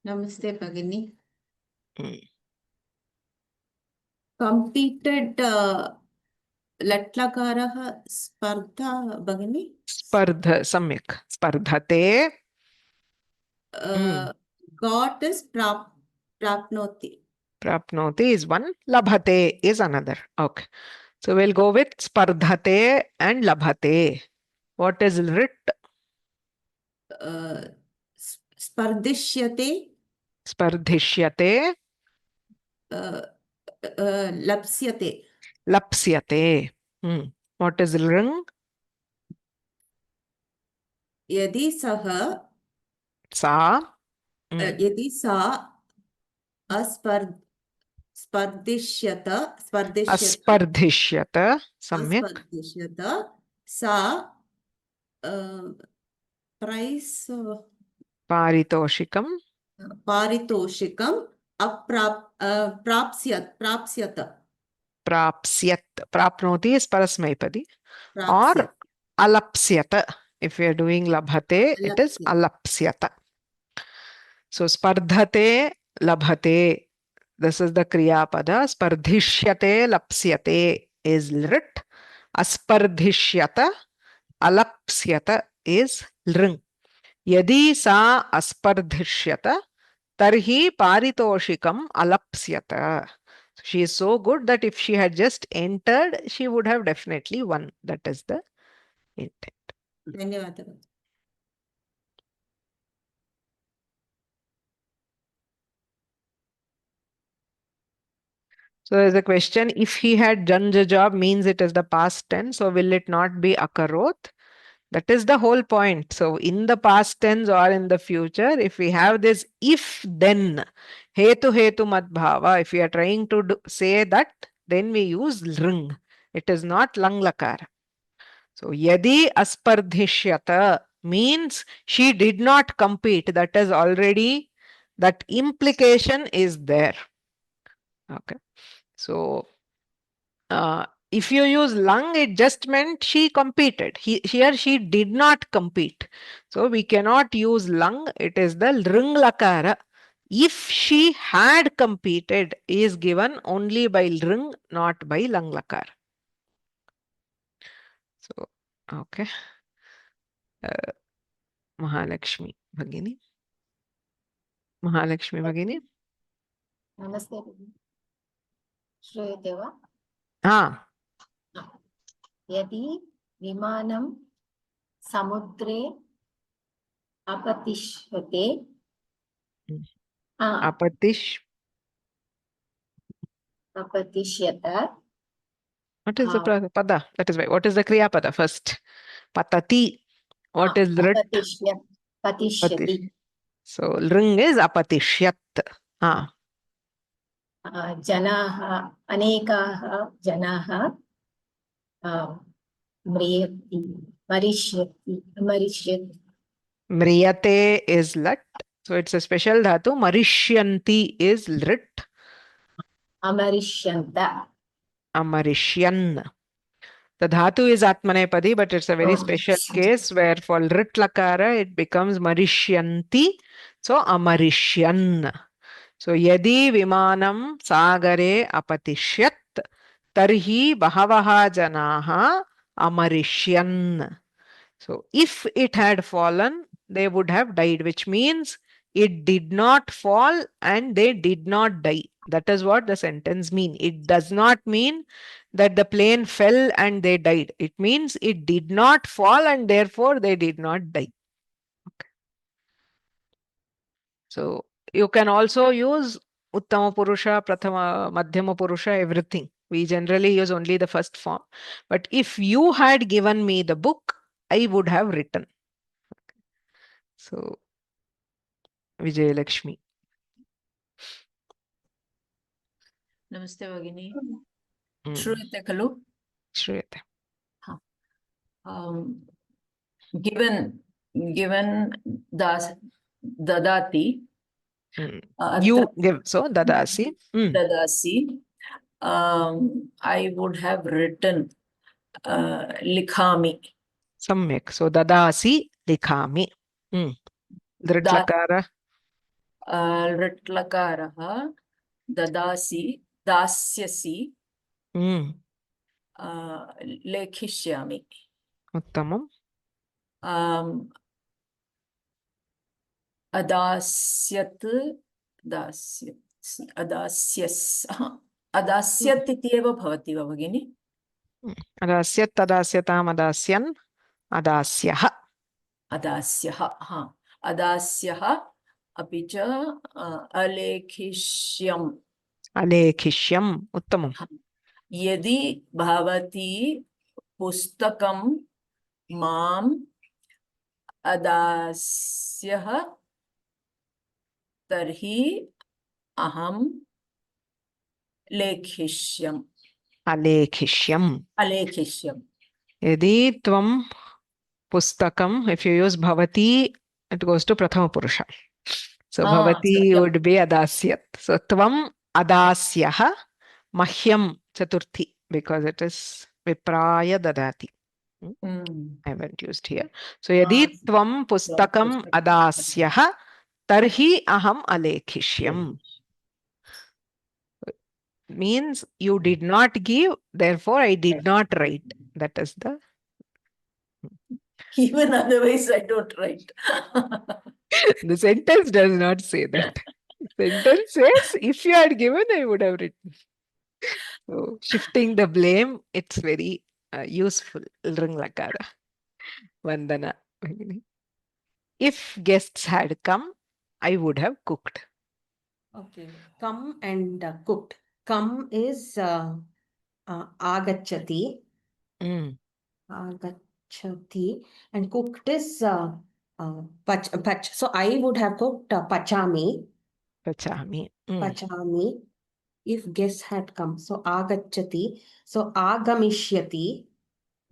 Namaste, Bhagini. completed लट्लकारः स्पर्धा भगिनी स्पर्ध सम्यक् स्पर्धते got is प्राप्नोति prapnoti is one, labhate is another. Okay, so we'll go with spardhate and labhate. What is writ? स्पर्धिष्यते Spardhishyate, लप्स्यते lapsyate. What is lring? यदि सः Sa. यदि सा स्पर्धिष्यत Aspardhishyata, samyak. स्पर्धिष्यत सा प्रैस् Paritoshikam. पारितोषिकम् प्राप्स्यत Prapsyat. Prapnoti is parasmaipadi. Or alapsyata. If we are doing labhate, it is alapsyata. So spardhate, labhate. This is the kriya pada. Spardhishyate, lapsyate is lrit. Aspardhishyata, alapsyata is lring. Yadi sa aspardhishyata, tarhi paritoshikam alapsyata. She is so good that if she had just entered, she would have definitely won. That is the intent. ಧನ್ಯವಾದಗಳು So there's a question, if he had done the job means it is the past tense, so will it not be akarot? That is the whole point. So in the past tense or in the future, if we have this if then, hetu madbhava, if we are trying to say that, then we use lring. It is not lang lakara. So yadi aspardhishyata means she did not compete. That is already, that implication is there. Okay. So if you use lang, it just meant she competed. Here she did not compete. So we cannot use lang. It is the lring lakara. If she had competed is given only by lring, not by lang lakara. So, okay. Mahalakshmi Bhagini. Mahalakshmi Bhagini. नमस्ते भगिनी श्रूयते वा यदि विमानं समुद्रे अपतिष्यते अपतिष्यत What is the pada? That is right. What is the kriya pada first? Patati. What is rit? patishyati. So lring is apatishyat. जनाः अनेकाः जनाः मरिष्यति Mriyate is lat. So it's a special dhatu. Marishyanti is lit. Amarishyanta. Amarishyan. The dhatu is atmanepadi, but it's a very special case where for lit lakara it becomes marishyanti. So amarishyan. So yadi vimanam sagare apatishyat tarhi bahavaha janaha amarishyan. So if it had fallen, they would have died, which means it did not fall and they did not die. That is what the sentence means. It does not mean that the plane fell and they died. It means it did not fall and therefore they did not die. Okay. So you can also use Uttama Purusha, Prathama, Madhyama Purusha, everything. We generally use only the first form. But if you had given me the book, I would have written. Okay. So, Vijay Lakshmi. Namaste Bhagini. Shruyate Kalu? Shruyate. Given das dadati. You give, so dadasi. Dadasi. I would have written likhami. Samyak. So dadasi likhami. Dritlakara. Dritlakara dadasi दास्यसि Hmm. लेखिष्यामि Uttamam. अदास्यत् अदास्यत् इति एव भवति वा भगिनि? Adasyat, adasyatam, adasyan, adasyah. अदास्यः हा अदास्यः अपि च अलेखिष्यम् Alekhishyam. Uttamam. यदि भवती पुस्तकं माम् अदास्यः तर्हि अहं लेखिष्यम् Alekhishyam. अलेखिष्यम् Yadi tvam pustakam, if you use bhavati, it goes to prathama purusha. So bhavati सत्यं would be adasyat. So tvam adasyah mahyam chaturthi, because it is vipraya dadati. I haven't used here. So yadi tvam pustakam adasyah tarhi aham alekhishyam. Means you did not give, therefore I did not write. That is the even otherwise I don't write. the sentence does not say that. Sentence says if you had given, I would have written. So shifting the blame, it's very useful. Lring lakara. Vandana. If guests had come, I would have cooked. Okay. Come and cooked. Come is agacchati. Agacchati. And cooked is pach. So I would have cooked pachami. Pachami. Pachami. If guests had come. So agacchati. So agamishyati.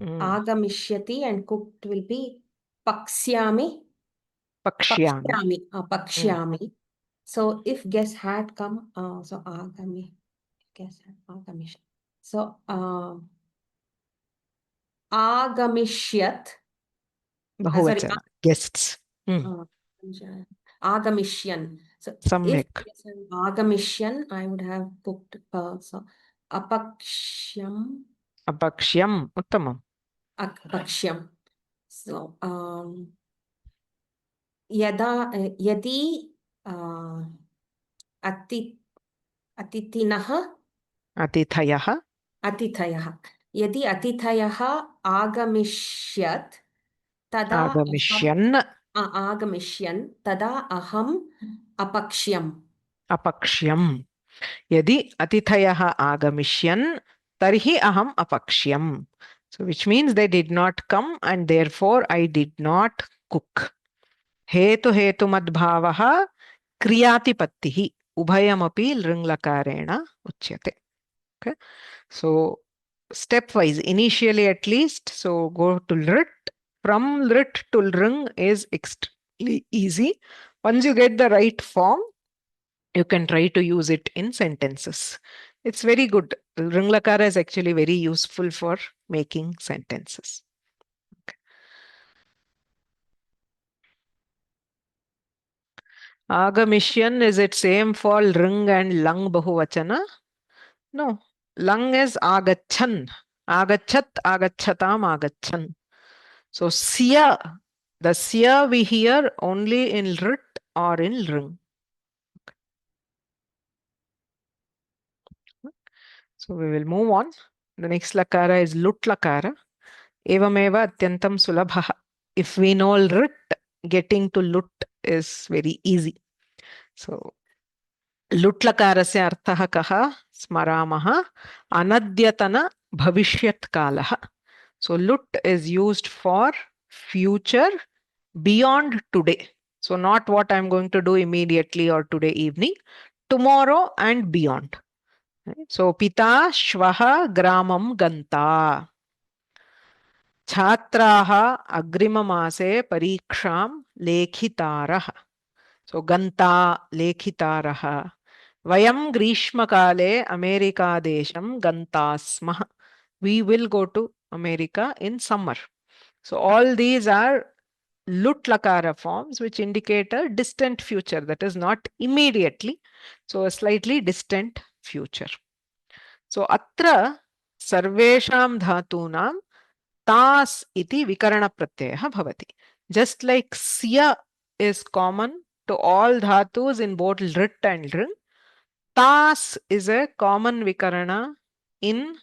Agamishyati and cooked will be paksyami. Pakshyami. Pakshyami. So if guests had come, so agami. Guests had agamishyat. So agamishyat. Bahuvachana. Guests. Agamisyan. So Samyak. if agamisyan, I would have cooked so apakshyam. Apakshyam. Uttamam. Apakshyam. So yadi atithinah Atithayah. atithayah. Yadi atithayah agamishyat tada Agamisyan. agamisyan tada aham apakshyam. Apakshyam. Yadi atithayah agamisyan tarhi aham apakshyam. So which means they did not come and therefore I did not cook. Hetu hetu madbhavaha kriyatipattihi ubhayamapi lrinlakarena uchyate. Okay. So stepwise, initially at least, so go to lrit. From lrit to lring is extremely easy. Once you get the right form, you can try to use it in sentences. It's very good. Lringlakara is actually very useful for making sentences. Okay. Agamisyan, is it same for lring and lang bahuvachana? No. Lang is agachan. Agachat, agachatam, agachan. So siya, the siya we hear only in rit or in lring. So we will move on. The next lakara is lut lakara. Evameva atyantam sulabha. If we know rit, getting to lut is very easy. So lut lakarasya arthaha kaha smaramaha anadyatana bhavishyat kalaha. So lut is used for future beyond today. So not what I'm going to do immediately or today evening, tomorrow and beyond. Right? So pita shvaha gramam ganta. Chhatraha agrimamase pariksham lekhitaraha. So ganta lekhitaraha. Vayam grishmakale America desham gantasmah. We will go to America in summer. So all these are lut lakara forms which indicate a distant future, that is not immediately, so a slightly distant future. So atra sarvesham dhatunam tas iti vikarana pratyayah bhavati. Just like sya is common to all dhatus in both lit and lring, tas is a common vikarana in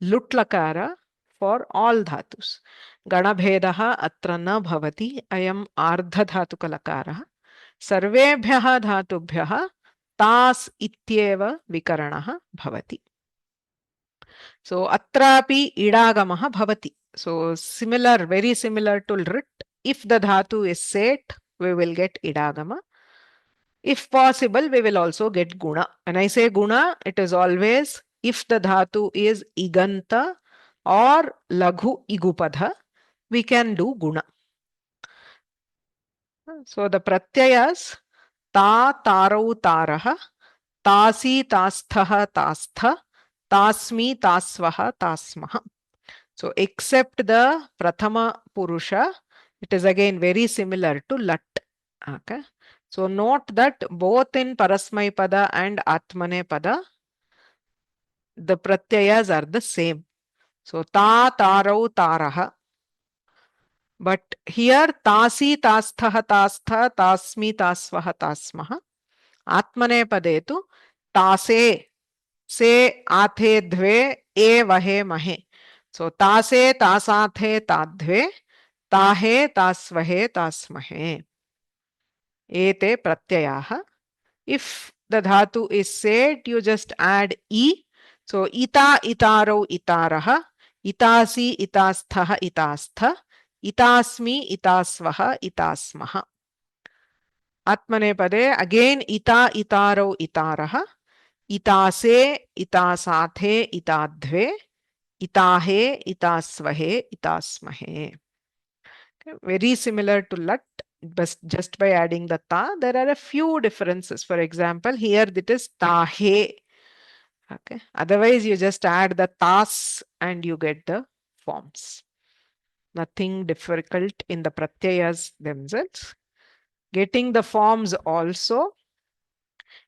lut lakara for all dhatus. Ganabhedaha atra na bhavati ayam ardha dhatuka lakarah. Sarvebhyah dhatubhyah tas ityeva vikaranah bhavati. So atrapi idagamah bhavati. So similar, very similar to rit. If the dhatu is set, we will get idagama. If possible, we will also get guna. When I say guna, it is always if the dhatu is iganta or laghu igupadha, we can do guna. So the pratyayas ta tarau taraha, tasi tasthaha tastha, tasmi tasvaha tasmaha. So except the prathama purusha, it is again very similar to lat. Okay. So note that both in parasmai pada and atmane pada, the pratyayas are the same. So ta tarau taraha. But here tasi tasthaha tastha, tasmi tasvaha tasmaha. Atmane padetu tase se athe dve e vahe mahe. So tase tasathe tadve tahe tasvahe tasmahe. Ete pratyayaha. If the dhatu is set, you just add e. So ita itaro itaraha, itasi itasthaha itastha, itasmi itasvaha itasmaha. Atmanepade again ita itaro itaraha, itase itasathe itadve, itahe itasvahe itasmahe. Okay. Very similar to lat, but just by adding the ta, there are a few differences. For example, here it is tahe. Okay. Otherwise, you just add the tas and you get the forms. Nothing difficult in the pratyayas themselves. Getting the forms also,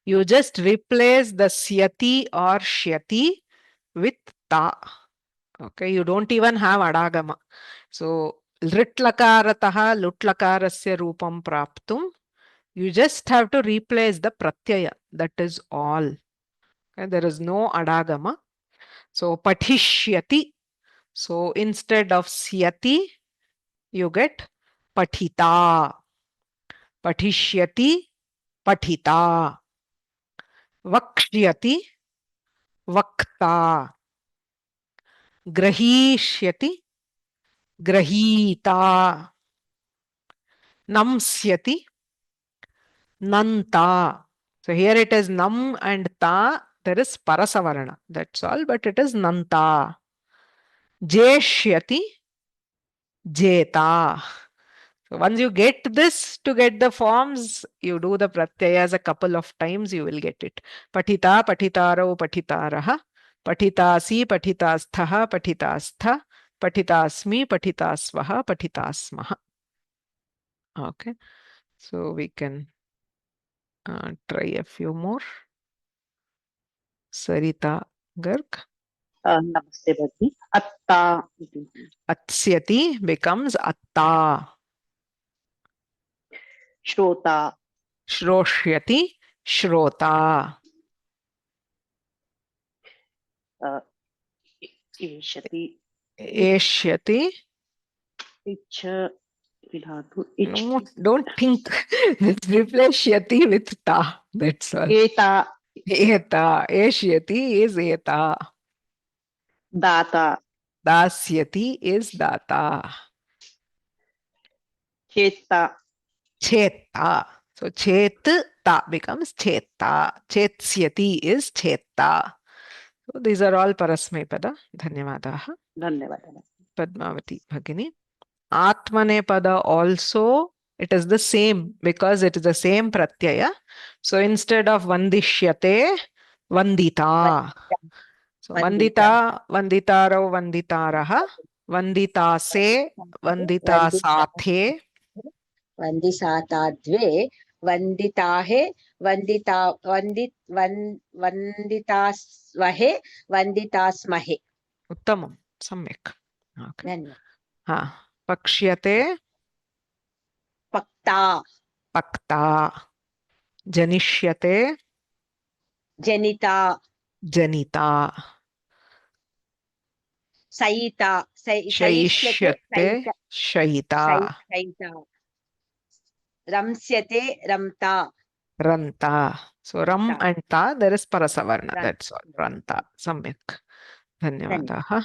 you just replace the syati or shyati with ta. Okay, you don't even have adagama. So lit lakarataha lut lakarasya rupam praptum, you just have to replace the pratyaya. That is all. Okay, there is no adagama. So patishyati. So instead of syati, you get patita. Patishyati, patita. Vakshyati, vakta. Grahishyati, grahita. Namsyati, nanta. So here it is nam and ta. There is parasavarana. That's all, but it is nanta. Jeshyati, jeta. So once you get this, to get the forms, you do the pratyayas a couple of times, you will get it. Patita, patitaro, patitaraha. Patitasi, patitasthaha, patitastha. Patitasmi, patitasvaha, patitasmaha. Okay. So we can try a few more. Sarita Garg. Namaste Bhati. Atta. Atsyati becomes atta. Shrota. Shroshyati, shrota. Eshyati. Eshyati. Icha. Vidhatu. No, don't think. Let's replace shyati with ta. That's all. Eta. Eta. Eshyati is eta. Data. Dasyati is data. Cheta. Cheta. So chet ta becomes cheta. Chetsyati is cheta. So these are all parasmai pada. Dhanyavadaha. Dhanyavadaha. Padmavati Bhagini. Atmane pada also, it is the same because it is the same pratyaya. So instead of vandishyate, vandita. So vandita, vanditaro, vanditaraha, vanditase, vanditasathe. Vandisatadve, वन्दिताहे वन्दितास्वहे वन्दितास्महे। उत्तमं, सम्यक्। Okay. धन्यवादः। पक्ष्यते पक्ता पक्ता, जनिष्यते जनिता जनिता, सयिता शयिष्यते शयिता, सयिता रंस्यते रम्ता रन्ता. So ram रन्ता। and ta, there is parasavarna. Run- That's all. Ranta. Samyak. Dhanyavadah.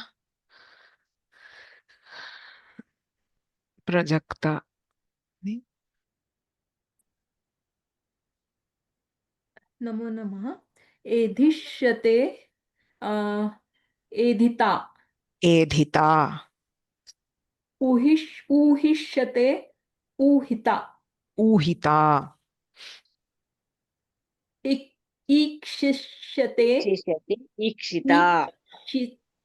Prajakta. नमो नमः। एधिष्यते एधिता एधिता, ऊहिष्यते ऊहिता ऊहिता, ईक्षिष्यते शिष्यति ईक्षिता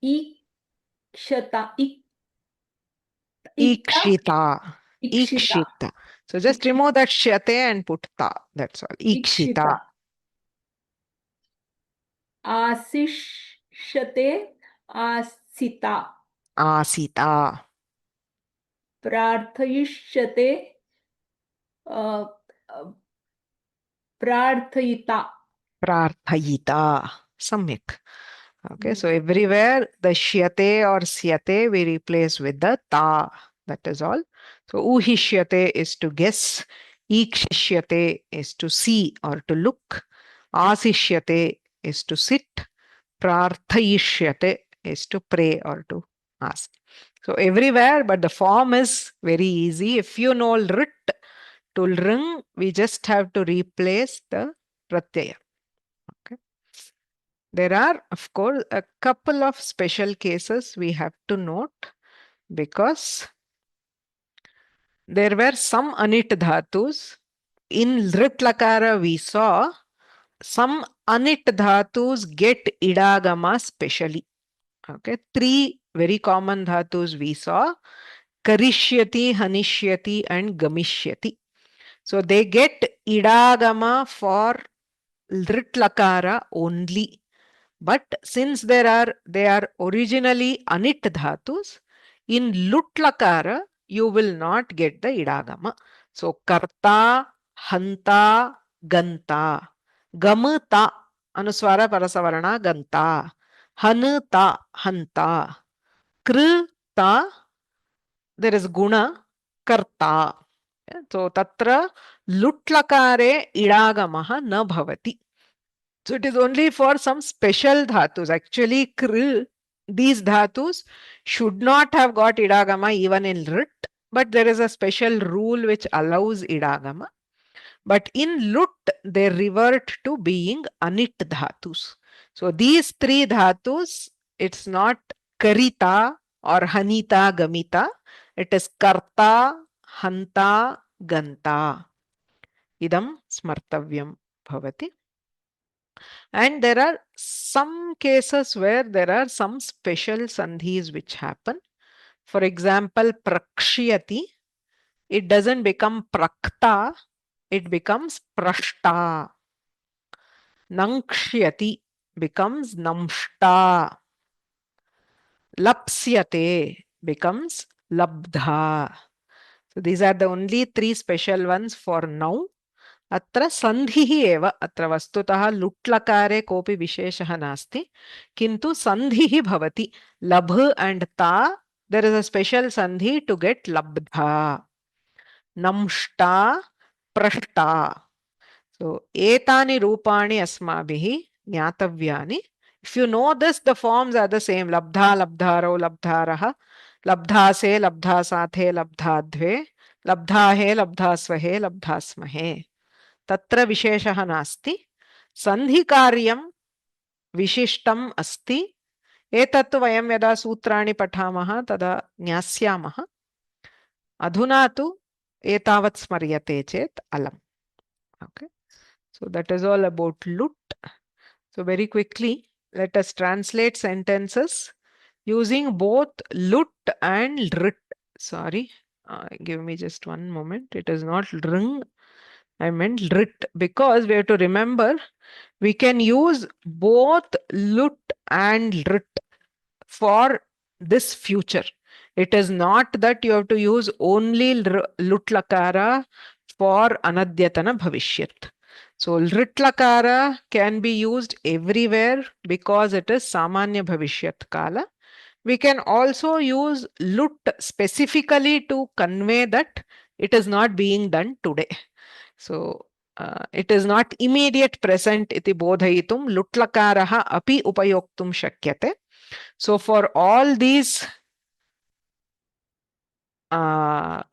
ईक्षता ikshita, ईक्षिता ikshita. So just remove that shyate and put ta. That's all. ईक्षिता Ikshita. आशिष्यते आसिता Asita, प्रार्थयिष्यते प्रार्थयिता prarthayita. Samyak. Okay, so everywhere the shyate or syate we replace with the ta. That is all. So uhishyate is to guess. Ikshishyate is to see or to look. Asishyate is to sit. Prarthayishyate is to pray or to ask. So everywhere, but the form is very easy. If you know rit to lring, we just have to replace the pratyaya. Okay. There are, of course, a couple of special cases we have to note because there were some anit dhatus. In Rit Lakara, we saw some anit dhatus get idagama specially. Okay, 3 very common dhatus we saw: karishyati, hanishyati, and gamishyati. So they get idagama for Rit Lakara only. But since they are originally anit dhatus, in lut lakara you will not get the idagama. So karta, hanta, ganta, gamata, anuswara parasavarana ganta, hanata, hanta, krita, there is guna, karta. So tatra lut lakare idagamaha na bhavati. So it is only for some special dhatus. Actually, these dhatus should not have got idagama even in rit, but there is a special rule which allows idagama. But in lut, they revert to being anit dhatus. So these 3 dhatus, it's not karita or hanita gamita. It is karta, hanta, ganta. Idam smartavyam bhavati. And there are some cases where there are some special sandhis which happen. For example, prakshyati, it doesn't become prakta, it becomes prashta. Nankshyati becomes namshta. Lapsyate becomes labdha. So these are the only 3 special ones for now. अत्र सन्धिः एव अत्र वस्तुतः लुट्लकारे कोऽपि विशेषः नास्ति किन्तु सन्धिः भवति लभ एंड ता there is a special sandhi to get लब्धा नंष्टा प्रष्टा सो एतानि रूपाणि अस्माभिः ज्ञातव्यानि if you know this the forms are the same लब्धा लब्धारौ लब्धारः लब्धासे लब्धासाथे लब्धाद्वे लब्धाहे लब्धास्वहे लब्धास्महे तत्र विशेषः नास्ति सन्धिकार्यं विशिष्टम् अस्ति एतत् वयं यदा सूत्राणि पठामः तदा ज्ञास्यामः अधुना तु एतावत् स्मर्यते चेत् अलम् okay so that is all about लुट् so very quickly let us translate sentences using both लुट् एंड ऋट् sorry give me just one moment it is not ring I meant lit, because we have to remember we can use both lut and lit for this future. It is not that you have to use only lut lakara for anadyatana bhavishyat. So lit lakara can be used everywhere because it is samanya bhavishyat kala. We can also use lut specifically to convey that it is not being done today. So it is not immediate present iti bodhayitum lutlakaraha api upayoktum shakyate. So for all these all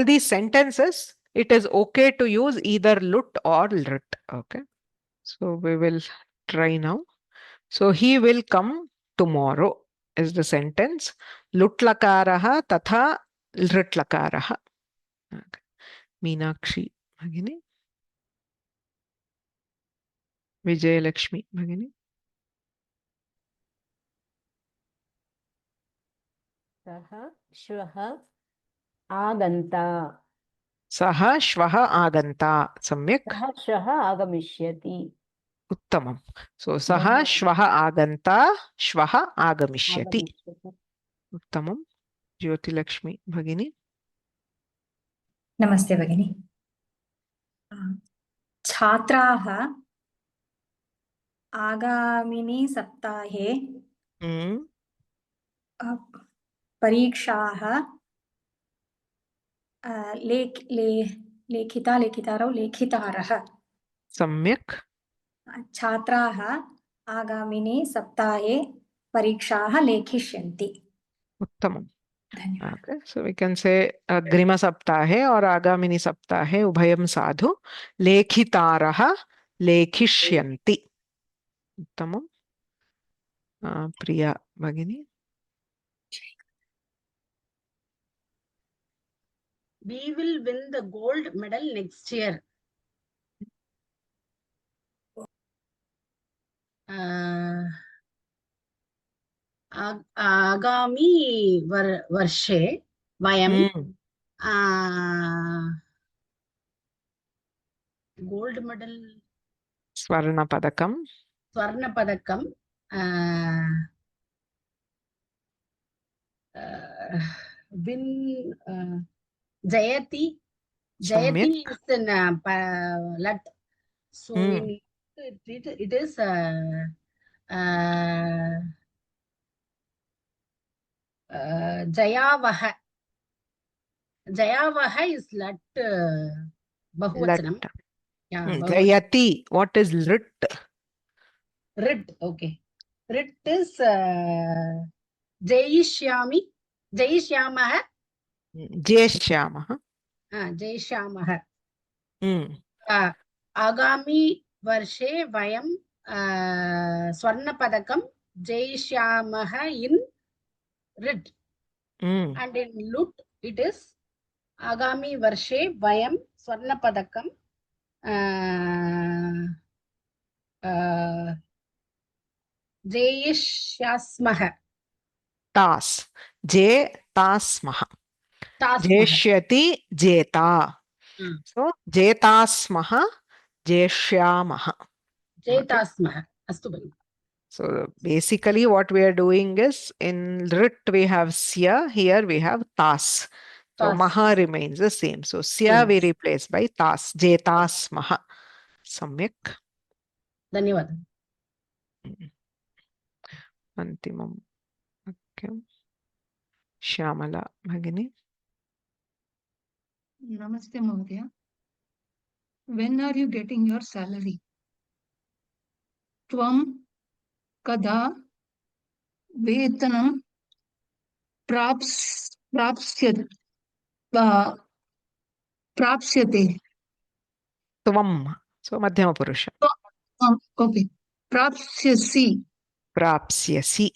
these sentences, it is okay to use either lut or lit. Okay. So we will try now. So he will come tomorrow is the sentence. Lutlakaraha tatha lritlakaraha. Okay. Meenakshi Bhagini. Vijayalakshmi Bhagini. सः श्वः आगन्ता Saha shvaha aganta. Samyak. सः श्वः आगमिष्यति Uttamam. So saha shvaha aganta shvaha agamishyati. Uttamam. Jyoti Lakshmi Bhagini. नमस्ते भगिनि छात्राः आगामिनि सप्ताहे परीक्षाः लेखितारः सम्यक् छात्राः आगामिनि सप्ताहे परीक्षाः लेखिष्यन्ति उत्तमम्. Okay, so we can say Agrima Saptahe or Agamini Saptahe Ubhayam Sadhu Lekhitaraha Lekhishyanti. Uttamam. Priya Bhagini. We will win the gold medal next year. आगामी वर्षे वयं गोल्ड मेडल स्वर्णपदकं विन जयति is in lat, so it is Jayavaha. Jayavaha is lat bahuvachanam. Yeah, Jayati. What is rit? Rit, okay. Rit is Jayishyami. Jayishyamaha. Jayishyamaha. Jayishyamaha. Agami varshe vayam swarnapadakam Jayishyamaha in rit. And in lut it is Agami varshe vayam swarnapadakam Jayishyasmaha. Tas. Jetasmaha. Jeshyati Jeta. So Jetasmaha Jeshyamaha. Jetasmaha. Astu bhai. So basically what we are doing is in rit we have sya, here we have tas. So maha remains the same. So sya we replace by tas. Jetas maha. Samyak. Dhanyavad. Antimam. Okay. Shyamala Bhagini. Namaste Mahodaya. When are you getting your salary? Tvam kada vetanam prapsyate. Tvam. So Madhyama Purusha. Okay. Prapsyasi. Prapsyasi.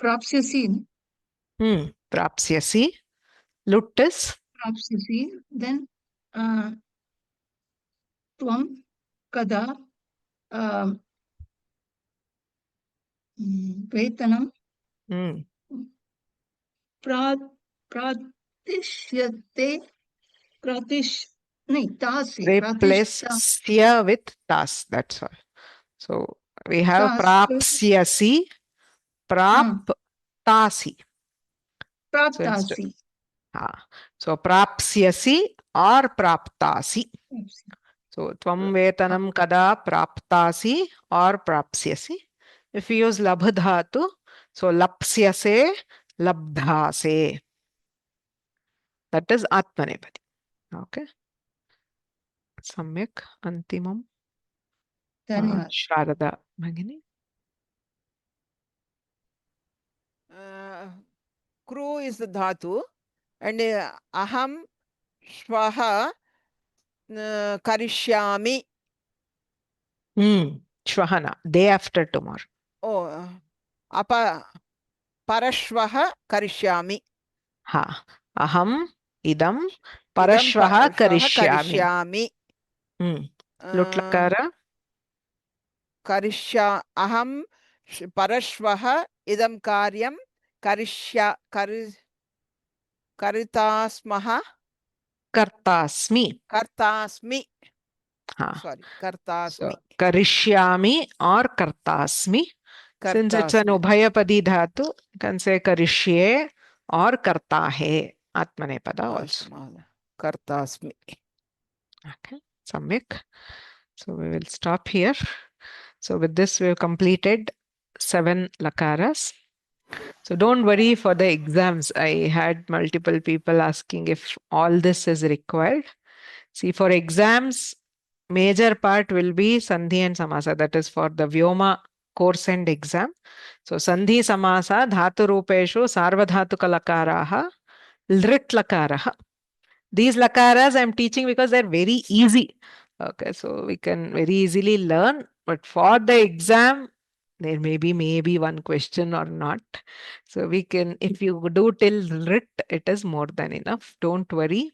Prapsyasi. Prapsyasi. Lut is? Prapsyasi. Then Tvam kada vetanam प्रातिष्यते नहीं तासि Replace sya with tas. That's all. So we have prapsyasi, praptasi. प्राप्तासि. So prapsyasi or praptasi. So tvam vetanam kada praptasi or prapsyasi. If you use labh dhatu, so lapsyase, labdhase. That is atmanepadi. Okay. Samyak antimam. धन्यवाद. Sharada Bhagini. Kru is the dhatu and aham shvaha karishyami. Shvahana, day after tomorrow. Oh, parashvaha karishyami. Ha. Aham idam parashvaha karishyami. Lutlakara. Karishya aham parashvaha idam karyam karitasmaha. Kartasmi. Kartasmi. Ha. Sorry, kartasmi. So, karishyami or kartasmi. Since it's an ubhayapadi dhatu, you can say karishye or kartahe. Atmanepada also. Kartasmi. Okay. Samyak. So we will stop here. So with this, we have completed 7 lakaras. So don't worry for the exams. I had multiple people asking if all this is required. See, for exams, major part will be Sandhi and Samasa. That is for the Vyoma course and exam. So Sandhi Samasa Dhatu Rupeshu Sarvadhatuka Lakaraha Lrit Lakaraha. These lakaras I'm teaching because they're very easy. Okay, so we can very easily learn. But for the exam, there may be one question or not. So we can, if you do till Rit, it is more than enough. Don't worry.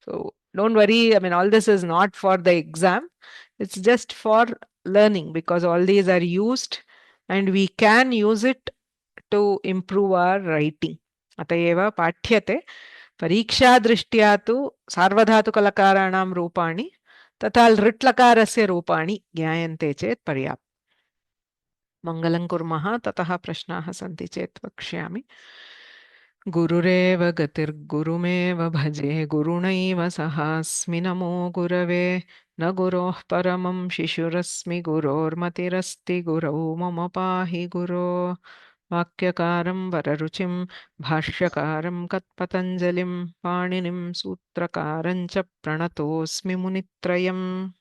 So don't worry. I mean, all this is not for the exam. It's just for learning because all these are used and we can use it to improve our writing. Atayeva pathyate परीक्षा दृष्ट्या तु सार्वधातुकलकाराणां रूपाणि तथा लृट्लकारस्य रूपाणि ज्ञायन्ते चेत् पर्याप्तम्. मङ्गलं कुर्मः. ततः प्रश्नाः सन्ति चेत् वक्ष्यामि. गुरुरेव गतिर्गुरुमेव भजे गुरुणैव सहास्मि नमो गुरवे न गुरोः परमं शिशुरस्मि गुरोर्मतिरस्ति गुरौ मम पाहि गुरो. वाक्यकारं वररुचिं भाष्यकारं कत्पतञ्जलिं पाणिनिं सूत्रकारं च प्रणतोऽस्मि मुनित्रयम्.